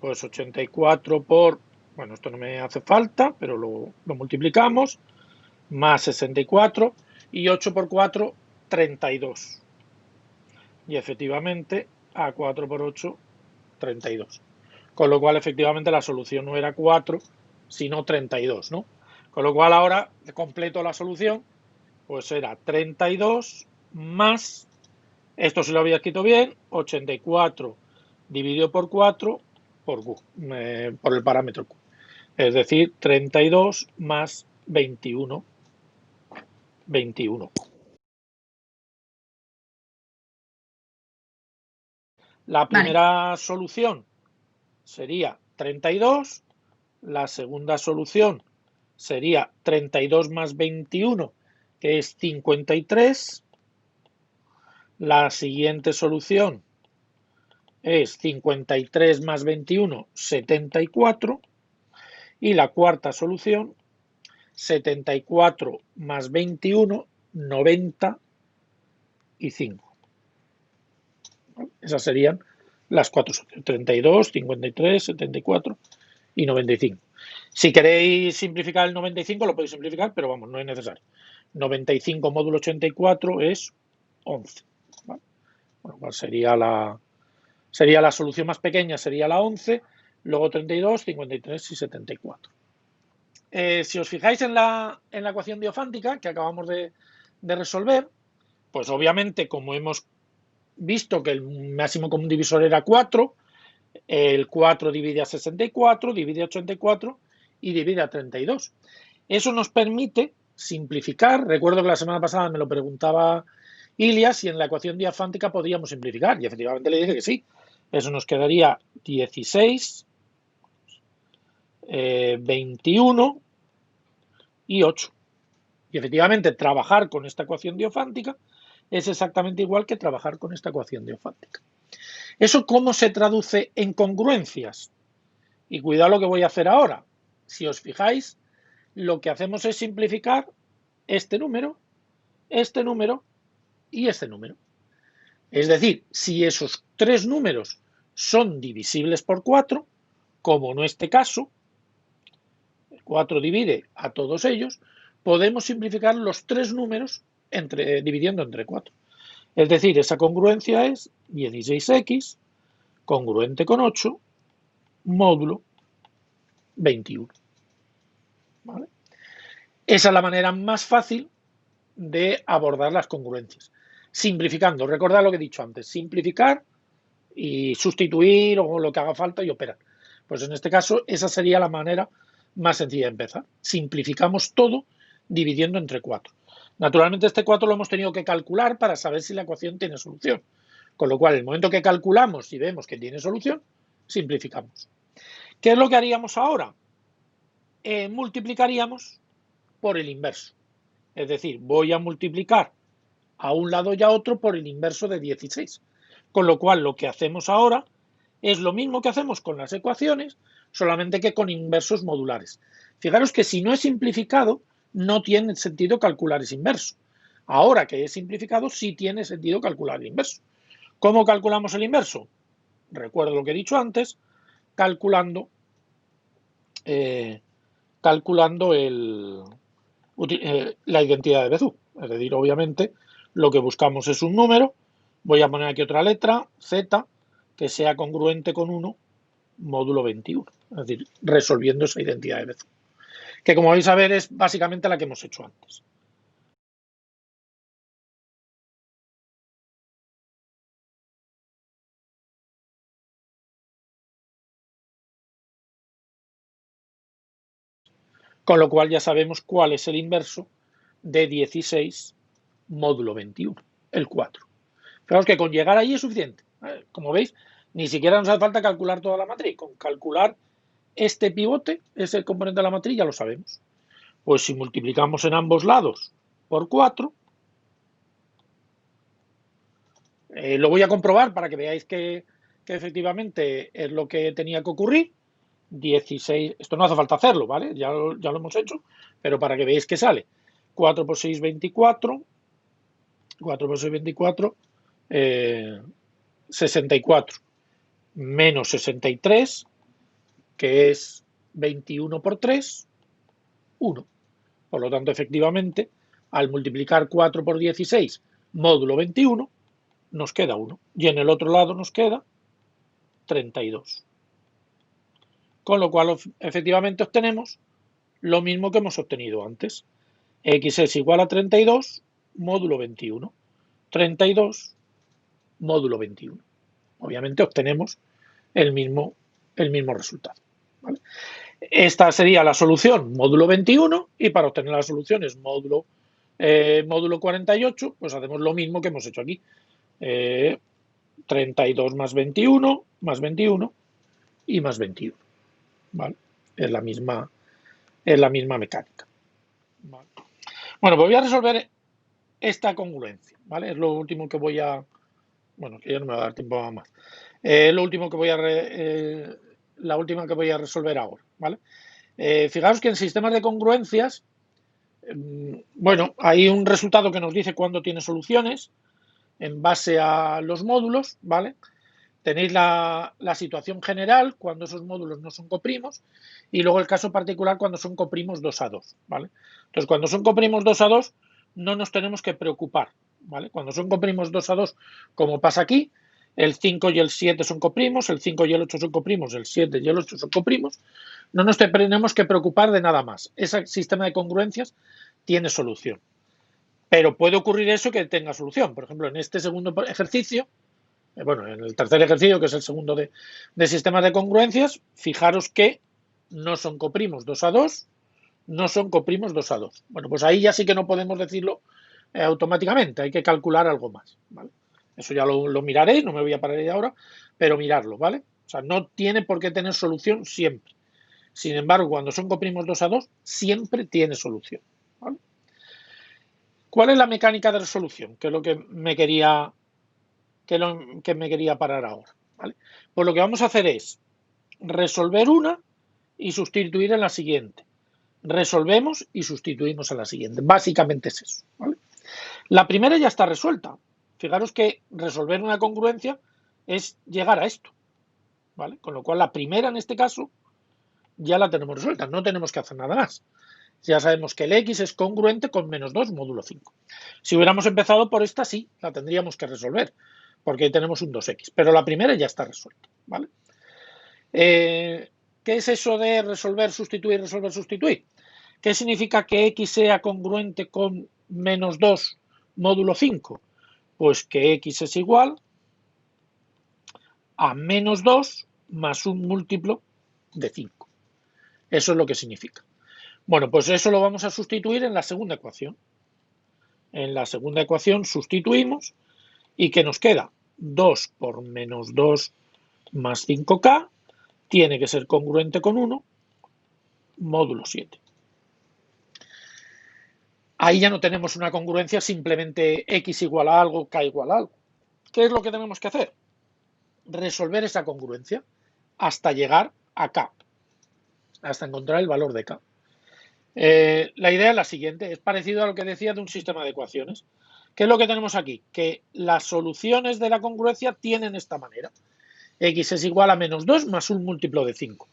[SPEAKER 1] Pues 84 por, bueno, esto no me hace falta, pero lo multiplicamos, más 64 y 8 por 4, 32. Y efectivamente, a 4 por 8, 32. Con lo cual, efectivamente, la solución no era 4, sino 32, ¿no? Con lo cual, ahora completo la solución, pues era 32 más, esto se lo había escrito bien, 84 dividido por 4 por Q, por el parámetro Q. Es decir, 32 más 21. 21. La primera solución sería 32, la segunda solución sería 32 más 21, que es 53, La siguiente solución es 53 más 21, 74. Y la cuarta solución, 74 más 21, 95. Esas serían las cuatro soluciones: 32, 53, 74 y 95. Si queréis simplificar el 95, lo podéis simplificar, pero vamos, no es necesario. 95 módulo 84 es 11. ¿Vale? Bueno, pues sería la solución más pequeña, sería la 11, luego 32, 53 y 74. Si os fijáis en la ecuación diofántica que acabamos de resolver, pues obviamente, como hemos visto que el máximo común divisor era 4, el 4 divide a 64, divide a 84 y divide a 32. Eso nos permite simplificar. Recuerdo que la semana pasada me lo preguntaba Ilias si en la ecuación diafántica podíamos simplificar, y efectivamente le dije que sí. Eso nos quedaría 16, 21 y 8. Y efectivamente trabajar con esta ecuación diofántica es exactamente igual que trabajar con esta ecuación diofántica. ¿Eso cómo se traduce en congruencias? Y cuidado lo que voy a hacer ahora. Si os fijáis, lo que hacemos es simplificar este número y este número. Es decir, si esos tres números son divisibles por 4, como en este caso, 4 divide a todos ellos, podemos simplificar los tres números dividiendo entre 4. Es decir, esa congruencia es 16x congruente con 8 módulo 21. ¿Vale? Esa es la manera más fácil de abordar las congruencias. Simplificando, recordad lo que he dicho antes, simplificar y sustituir o lo que haga falta y operar. Pues en este caso, esa sería la manera más sencilla de empezar. Simplificamos todo dividiendo entre 4. Naturalmente este 4 lo hemos tenido que calcular para saber si la ecuación tiene solución. Con lo cual, en el momento que calculamos y vemos que tiene solución, simplificamos. ¿Qué es lo que haríamos ahora? Multiplicaríamos por el inverso. Es decir, voy a multiplicar a un lado y a otro por el inverso de 16. Con lo cual, lo que hacemos ahora es lo mismo que hacemos con las ecuaciones, solamente que con inversos modulares. Fijaros que si no he simplificado, no tiene sentido calcular ese inverso. Ahora que he simplificado, sí tiene sentido calcular el inverso. ¿Cómo calculamos el inverso? Recuerdo lo que he dicho antes, calculando la identidad de Bézout. Es decir, obviamente, lo que buscamos es un número. Voy a poner aquí otra letra, Z, que sea congruente con 1 módulo 21. Es decir, resolviendo esa identidad de Bézout. Que como vais a ver es básicamente la que hemos hecho antes. Con lo cual ya sabemos cuál es el inverso de 16 módulo 21, el 4. Fijaos que con llegar ahí es suficiente. Como veis, ni siquiera nos hace falta calcular toda la matriz. Con calcular este pivote, ese componente de la matriz, ya lo sabemos. Pues si multiplicamos en ambos lados por 4, lo voy a comprobar para que veáis que efectivamente es lo que tenía que ocurrir. 16, esto no hace falta hacerlo, ¿vale? Ya lo hemos hecho, pero para que veáis que sale. 4 por 6, 24. 4 por 6, 24. 64 menos 63, que es 21 por 3, 1. Por lo tanto, efectivamente, al multiplicar 4 por 16 módulo 21, nos queda 1. Y en el otro lado nos queda 32. Con lo cual, efectivamente, obtenemos lo mismo que hemos obtenido antes. X es igual a 32 módulo 21. 32 módulo 21. Obviamente obtenemos el mismo resultado. ¿Vale? Esta sería la solución módulo 21 y para obtener las soluciones módulo 48, pues hacemos lo mismo que hemos hecho aquí. 32 más 21 y más 21. ¿Vale? Es la misma mecánica. ¿Vale? Bueno, pues voy a resolver esta congruencia, ¿vale? Es lo último que voy a... Bueno, que ya no me va a dar tiempo a más. Lo último que voy a... la última que voy a resolver ahora, ¿vale? Fijaos que en sistemas de congruencias, bueno, hay un resultado que nos dice cuándo tiene soluciones en base a los módulos, ¿vale? Tenéis la situación general cuando esos módulos no son coprimos y luego el caso particular cuando son coprimos 2 a 2, ¿vale? Entonces, cuando son coprimos 2 a 2 no nos tenemos que preocupar, ¿vale? Cuando son coprimos 2 a 2, como pasa aquí, el 5 y el 7 son coprimos, el 5 y el 8 son coprimos, el 7 y el 8 son coprimos, no nos tenemos que preocupar de nada más. Ese sistema de congruencias tiene solución. Pero puede ocurrir eso que tenga solución. Por ejemplo, en este segundo ejercicio, bueno, en el tercer ejercicio, que es el segundo de sistemas de congruencias, fijaros que no son coprimos 2 a 2, no son coprimos 2 a 2. Bueno, pues ahí ya sí que no podemos decirlo automáticamente, hay que calcular algo más, ¿vale? Eso ya lo miraré, no me voy a parar ahí ahora, pero mirarlo, ¿vale? O sea, no tiene por qué tener solución siempre. Sin embargo, cuando son coprimos 2 a 2, siempre tiene solución, ¿vale? ¿Cuál es la mecánica de resolución? Que es lo que me quería parar ahora, ¿vale? Pues lo que vamos a hacer es resolver una y sustituir en la siguiente. Resolvemos y sustituimos en la siguiente. Básicamente es eso, ¿vale? La primera ya está resuelta. Fijaros que resolver una congruencia es llegar a esto, ¿vale? Con lo cual la primera en este caso ya la tenemos resuelta, no tenemos que hacer nada más. Ya sabemos que el x es congruente con menos 2 módulo 5. Si hubiéramos empezado por esta, sí, la tendríamos que resolver, porque ahí tenemos un 2x, pero la primera ya está resuelta, ¿vale? ¿Qué es eso de resolver, sustituir, resolver, sustituir? ¿Qué significa que x sea congruente con menos 2 módulo 5? Pues que x es igual a menos 2 más un múltiplo de 5. Eso es lo que significa. Bueno, pues eso lo vamos a sustituir en la segunda ecuación. En la segunda ecuación sustituimos y ¿qué nos queda? 2 por menos 2 más 5k tiene que ser congruente con 1 módulo 7. Ahí ya no tenemos una congruencia simplemente x igual a algo, k igual a algo. ¿Qué es lo que tenemos que hacer? Resolver esa congruencia hasta llegar a k, hasta encontrar el valor de k. La idea es la siguiente, es parecido a lo que decía de un sistema de ecuaciones. ¿Qué es lo que tenemos aquí? Que las soluciones de la congruencia tienen esta manera. X es igual a menos 2 más un múltiplo de 5.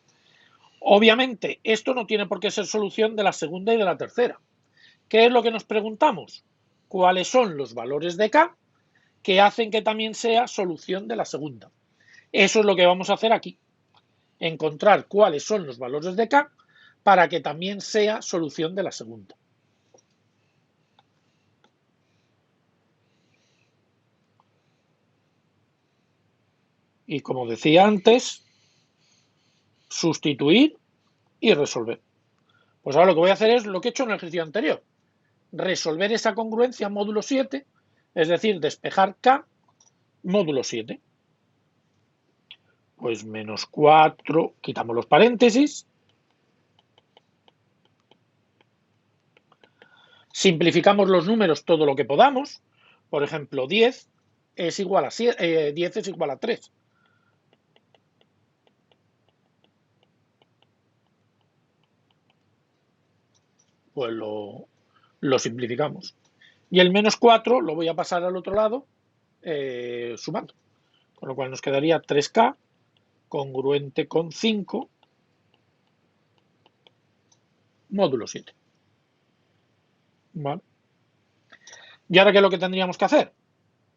[SPEAKER 1] Obviamente, esto no tiene por qué ser solución de la segunda y de la tercera. ¿Qué es lo que nos preguntamos? ¿Cuáles son los valores de k que hacen que también sea solución de la segunda? Eso es lo que vamos a hacer aquí. Encontrar cuáles son los valores de k para que también sea solución de la segunda. Y como decía antes, sustituir y resolver. Pues ahora lo que voy a hacer es lo que he hecho en el ejercicio anterior. Resolver esa congruencia módulo 7, es decir, despejar k módulo 7. Pues menos 4, quitamos los paréntesis. Simplificamos los números todo lo que podamos. Por ejemplo, 10 es igual a 7, 10 es igual a 3. Pues lo simplificamos. Y el menos 4 lo voy a pasar al otro lado sumando. Con lo cual nos quedaría 3k congruente con 5 módulo 7. ¿Vale? ¿Y ahora qué es lo que tendríamos que hacer?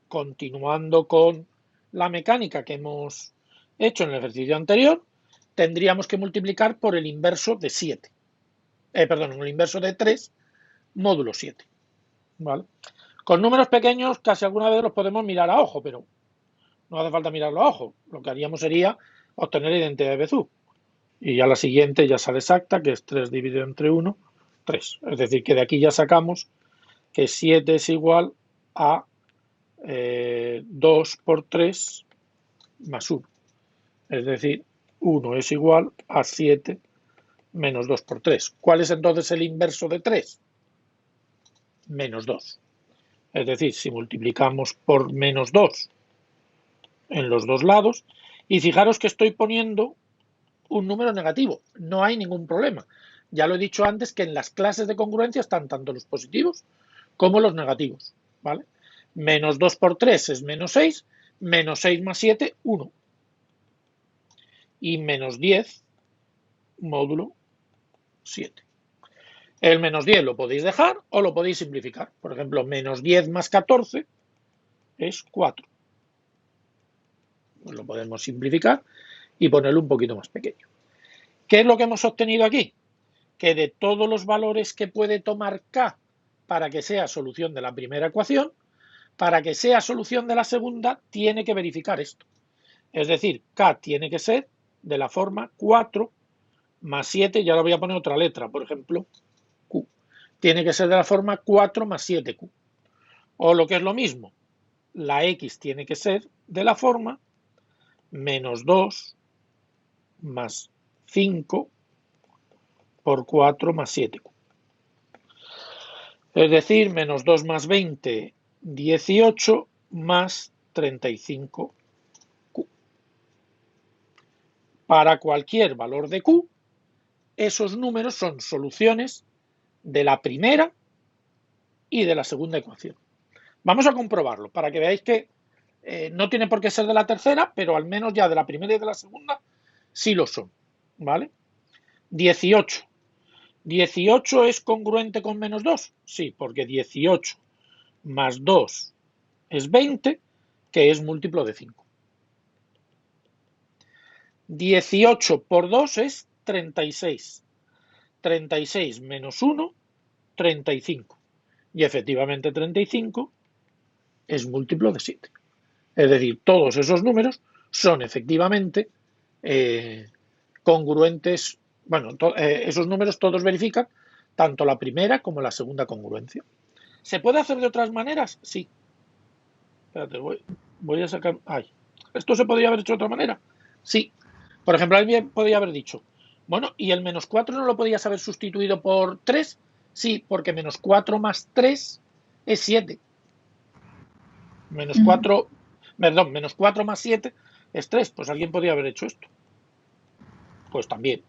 [SPEAKER 1] Continuando con la mecánica que hemos hecho en el ejercicio anterior, tendríamos que multiplicar por el inverso de 7. Perdón, el inverso de 3 módulo 7. ¿Vale? Con números pequeños casi alguna vez los podemos mirar a ojo, pero no hace falta mirarlo a ojo. Lo que haríamos sería obtener la identidad de Bézout. Y ya la siguiente ya sale exacta, que es 3 dividido entre 1, 3. Es decir, que de aquí ya sacamos que 7 es igual a 2 por 3 más 1. Es decir, 1 es igual a 7 menos 2 por 3. ¿Cuál es entonces el inverso de 3? Menos 2. Es decir, si multiplicamos por menos 2 en los dos lados, y fijaros que estoy poniendo un número negativo, no hay ningún problema. Ya lo he dicho antes que en las clases de congruencia están tanto los positivos como los negativos, ¿vale? Menos 2 por 3 es menos 6, menos 6 más 7, 1. Y menos 10 módulo 7. El menos 10 lo podéis dejar o lo podéis simplificar. Por ejemplo, menos 10 más 14 es 4. Pues lo podemos simplificar y ponerlo un poquito más pequeño. ¿Qué es lo que hemos obtenido aquí? Que de todos los valores que puede tomar K para que sea solución de la primera ecuación, para que sea solución de la segunda, tiene que verificar esto. Es decir, K tiene que ser de la forma 4 más 7, ya le voy a poner otra letra, por ejemplo, Q. Tiene que ser de la forma 4 más 7Q. O lo que es lo mismo, la X tiene que ser de la forma menos 2 más 5 por 4 más 7Q. Es decir, menos 2 más 20, 18 más 35Q. Para cualquier valor de Q, esos números son soluciones de la primera y de la segunda ecuación. Vamos a comprobarlo para que veáis que no tiene por qué ser de la tercera, pero al menos ya de la primera y de la segunda sí lo son, ¿vale? 18. ¿18 es congruente con menos 2? Sí, porque 18 más 2 es 20, que es múltiplo de 5. 18 por 2 es 36. 36 menos 1, 35. Y efectivamente 35 es múltiplo de 7. Es decir, todos esos números son efectivamente congruentes. Bueno, esos números todos verifican tanto la primera como la segunda congruencia. ¿Se puede hacer de otras maneras? Sí. Espérate, voy a sacar. Ay, ¿esto se podría haber hecho de otra manera? Sí. Por ejemplo, alguien podría haber dicho, bueno, ¿y el menos 4 no lo podías haber sustituido por 3? Sí, porque menos 4 más 3 es 7. Menos 4, perdón, menos 4 más 7 es 3. Pues alguien podría haber hecho esto. Pues también.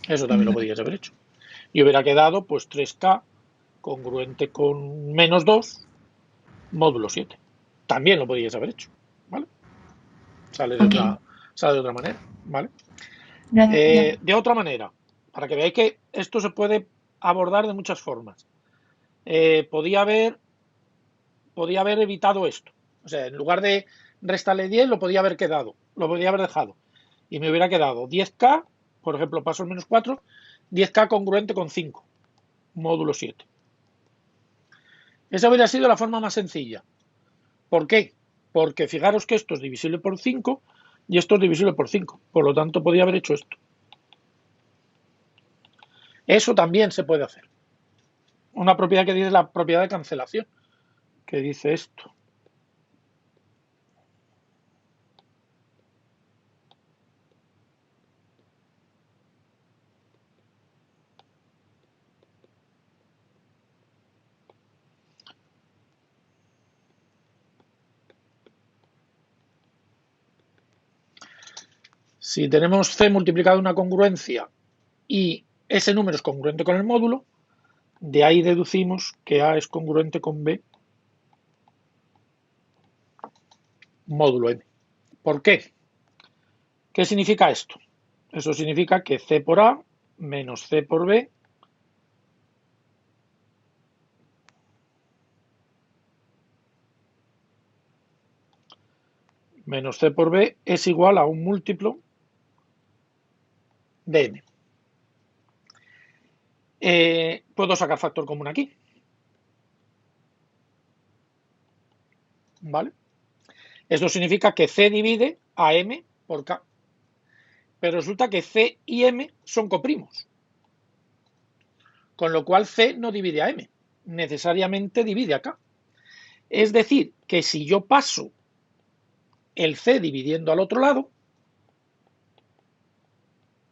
[SPEAKER 1] Eso también lo podías haber hecho. Y hubiera quedado pues 3K congruente con menos 2 módulo 7. También lo podíais haber hecho. ¿Vale? Sale de otra manera. ¿Vale? De otra manera, para que veáis que esto se puede abordar de muchas formas. Podía haber evitado esto. O sea, en lugar de restarle 10, lo podía haber dejado. Y me hubiera quedado 10K, por ejemplo, paso el menos 4, 10K congruente con 5, módulo 7. Esa hubiera sido la forma más sencilla. ¿Por qué? Porque fijaros que esto es divisible por 5 y esto es divisible por 5. Por lo tanto, podía haber hecho esto. Eso también se puede hacer. Una propiedad que dice la propiedad de cancelación, que dice esto. Si tenemos C multiplicado una congruencia y ese número es congruente con el módulo, de ahí deducimos que A es congruente con B módulo M. ¿Por qué? ¿Qué significa esto? Eso significa que C por A menos C por B menos C por B es igual a un múltiplo de M. Puedo sacar factor común aquí. ¿Vale? Esto significa que C divide a M por K. Pero resulta que C y M son coprimos. Con lo cual C no divide a M. Necesariamente divide a K. Es decir, que si yo paso el C dividiendo al otro lado,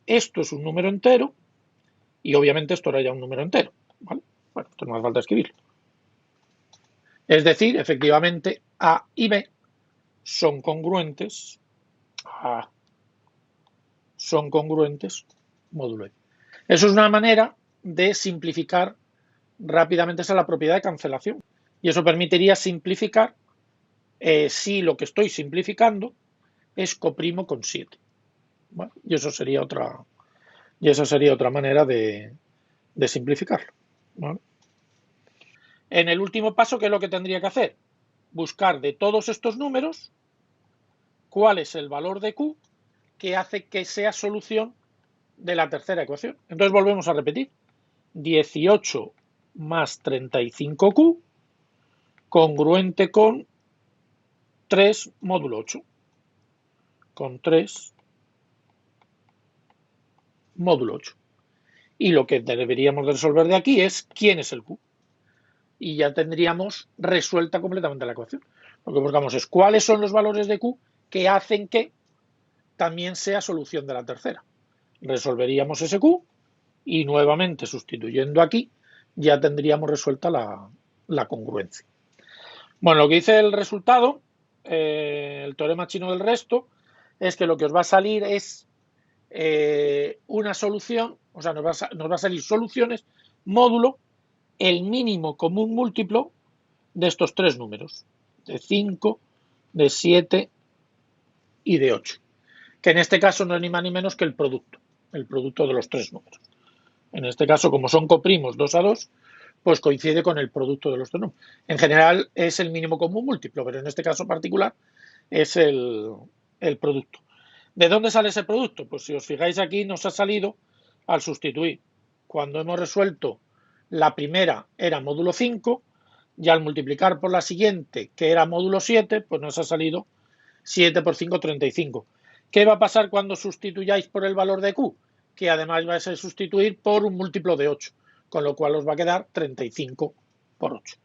[SPEAKER 1] esto es un número entero y obviamente esto era ya un número entero. ¿Vale? Bueno, esto no hace falta escribirlo. Es decir, efectivamente, A y B son congruentes, módulo E. Eso es una manera de simplificar rápidamente, esa es la propiedad de cancelación. Y eso permitiría simplificar si lo que estoy simplificando es coprimo con 7. Bueno, y esa sería otra manera de simplificarlo. ¿Vale? En el último paso, ¿qué es lo que tendría que hacer? Buscar de todos estos números cuál es el valor de Q que hace que sea solución de la tercera ecuación. Entonces volvemos a repetir. 18 más 35Q congruente con 3 módulo 8. Con 3 módulo 8. Y lo que deberíamos resolver de aquí es quién es el Q. Y ya tendríamos resuelta completamente la ecuación. Lo que buscamos es cuáles son los valores de Q que hacen que también sea solución de la tercera. Resolveríamos ese Q y nuevamente sustituyendo aquí ya tendríamos resuelta la congruencia. Bueno, lo que dice el resultado, el teorema chino del resto, es que lo que os va a salir es una solución, o sea, nos va a salir soluciones módulo el mínimo común múltiplo de estos tres números, de 5, de 7 y de 8, que en este caso no es ni más ni menos que el producto de los tres números. En este caso, como son coprimos 2 a 2, pues coincide con el producto de los tres números. En general es el mínimo común múltiplo, pero en este caso particular es el producto. ¿De dónde sale ese producto? Pues si os fijáis aquí nos ha salido al sustituir. Cuando hemos resuelto la primera era módulo 5 y al multiplicar por la siguiente, que era módulo 7, pues nos ha salido 7 por 5, 35. ¿Qué va a pasar cuando sustituyáis por el valor de Q? Que además vais a sustituir por un múltiplo de 8, con lo cual os va a quedar 35 por 8.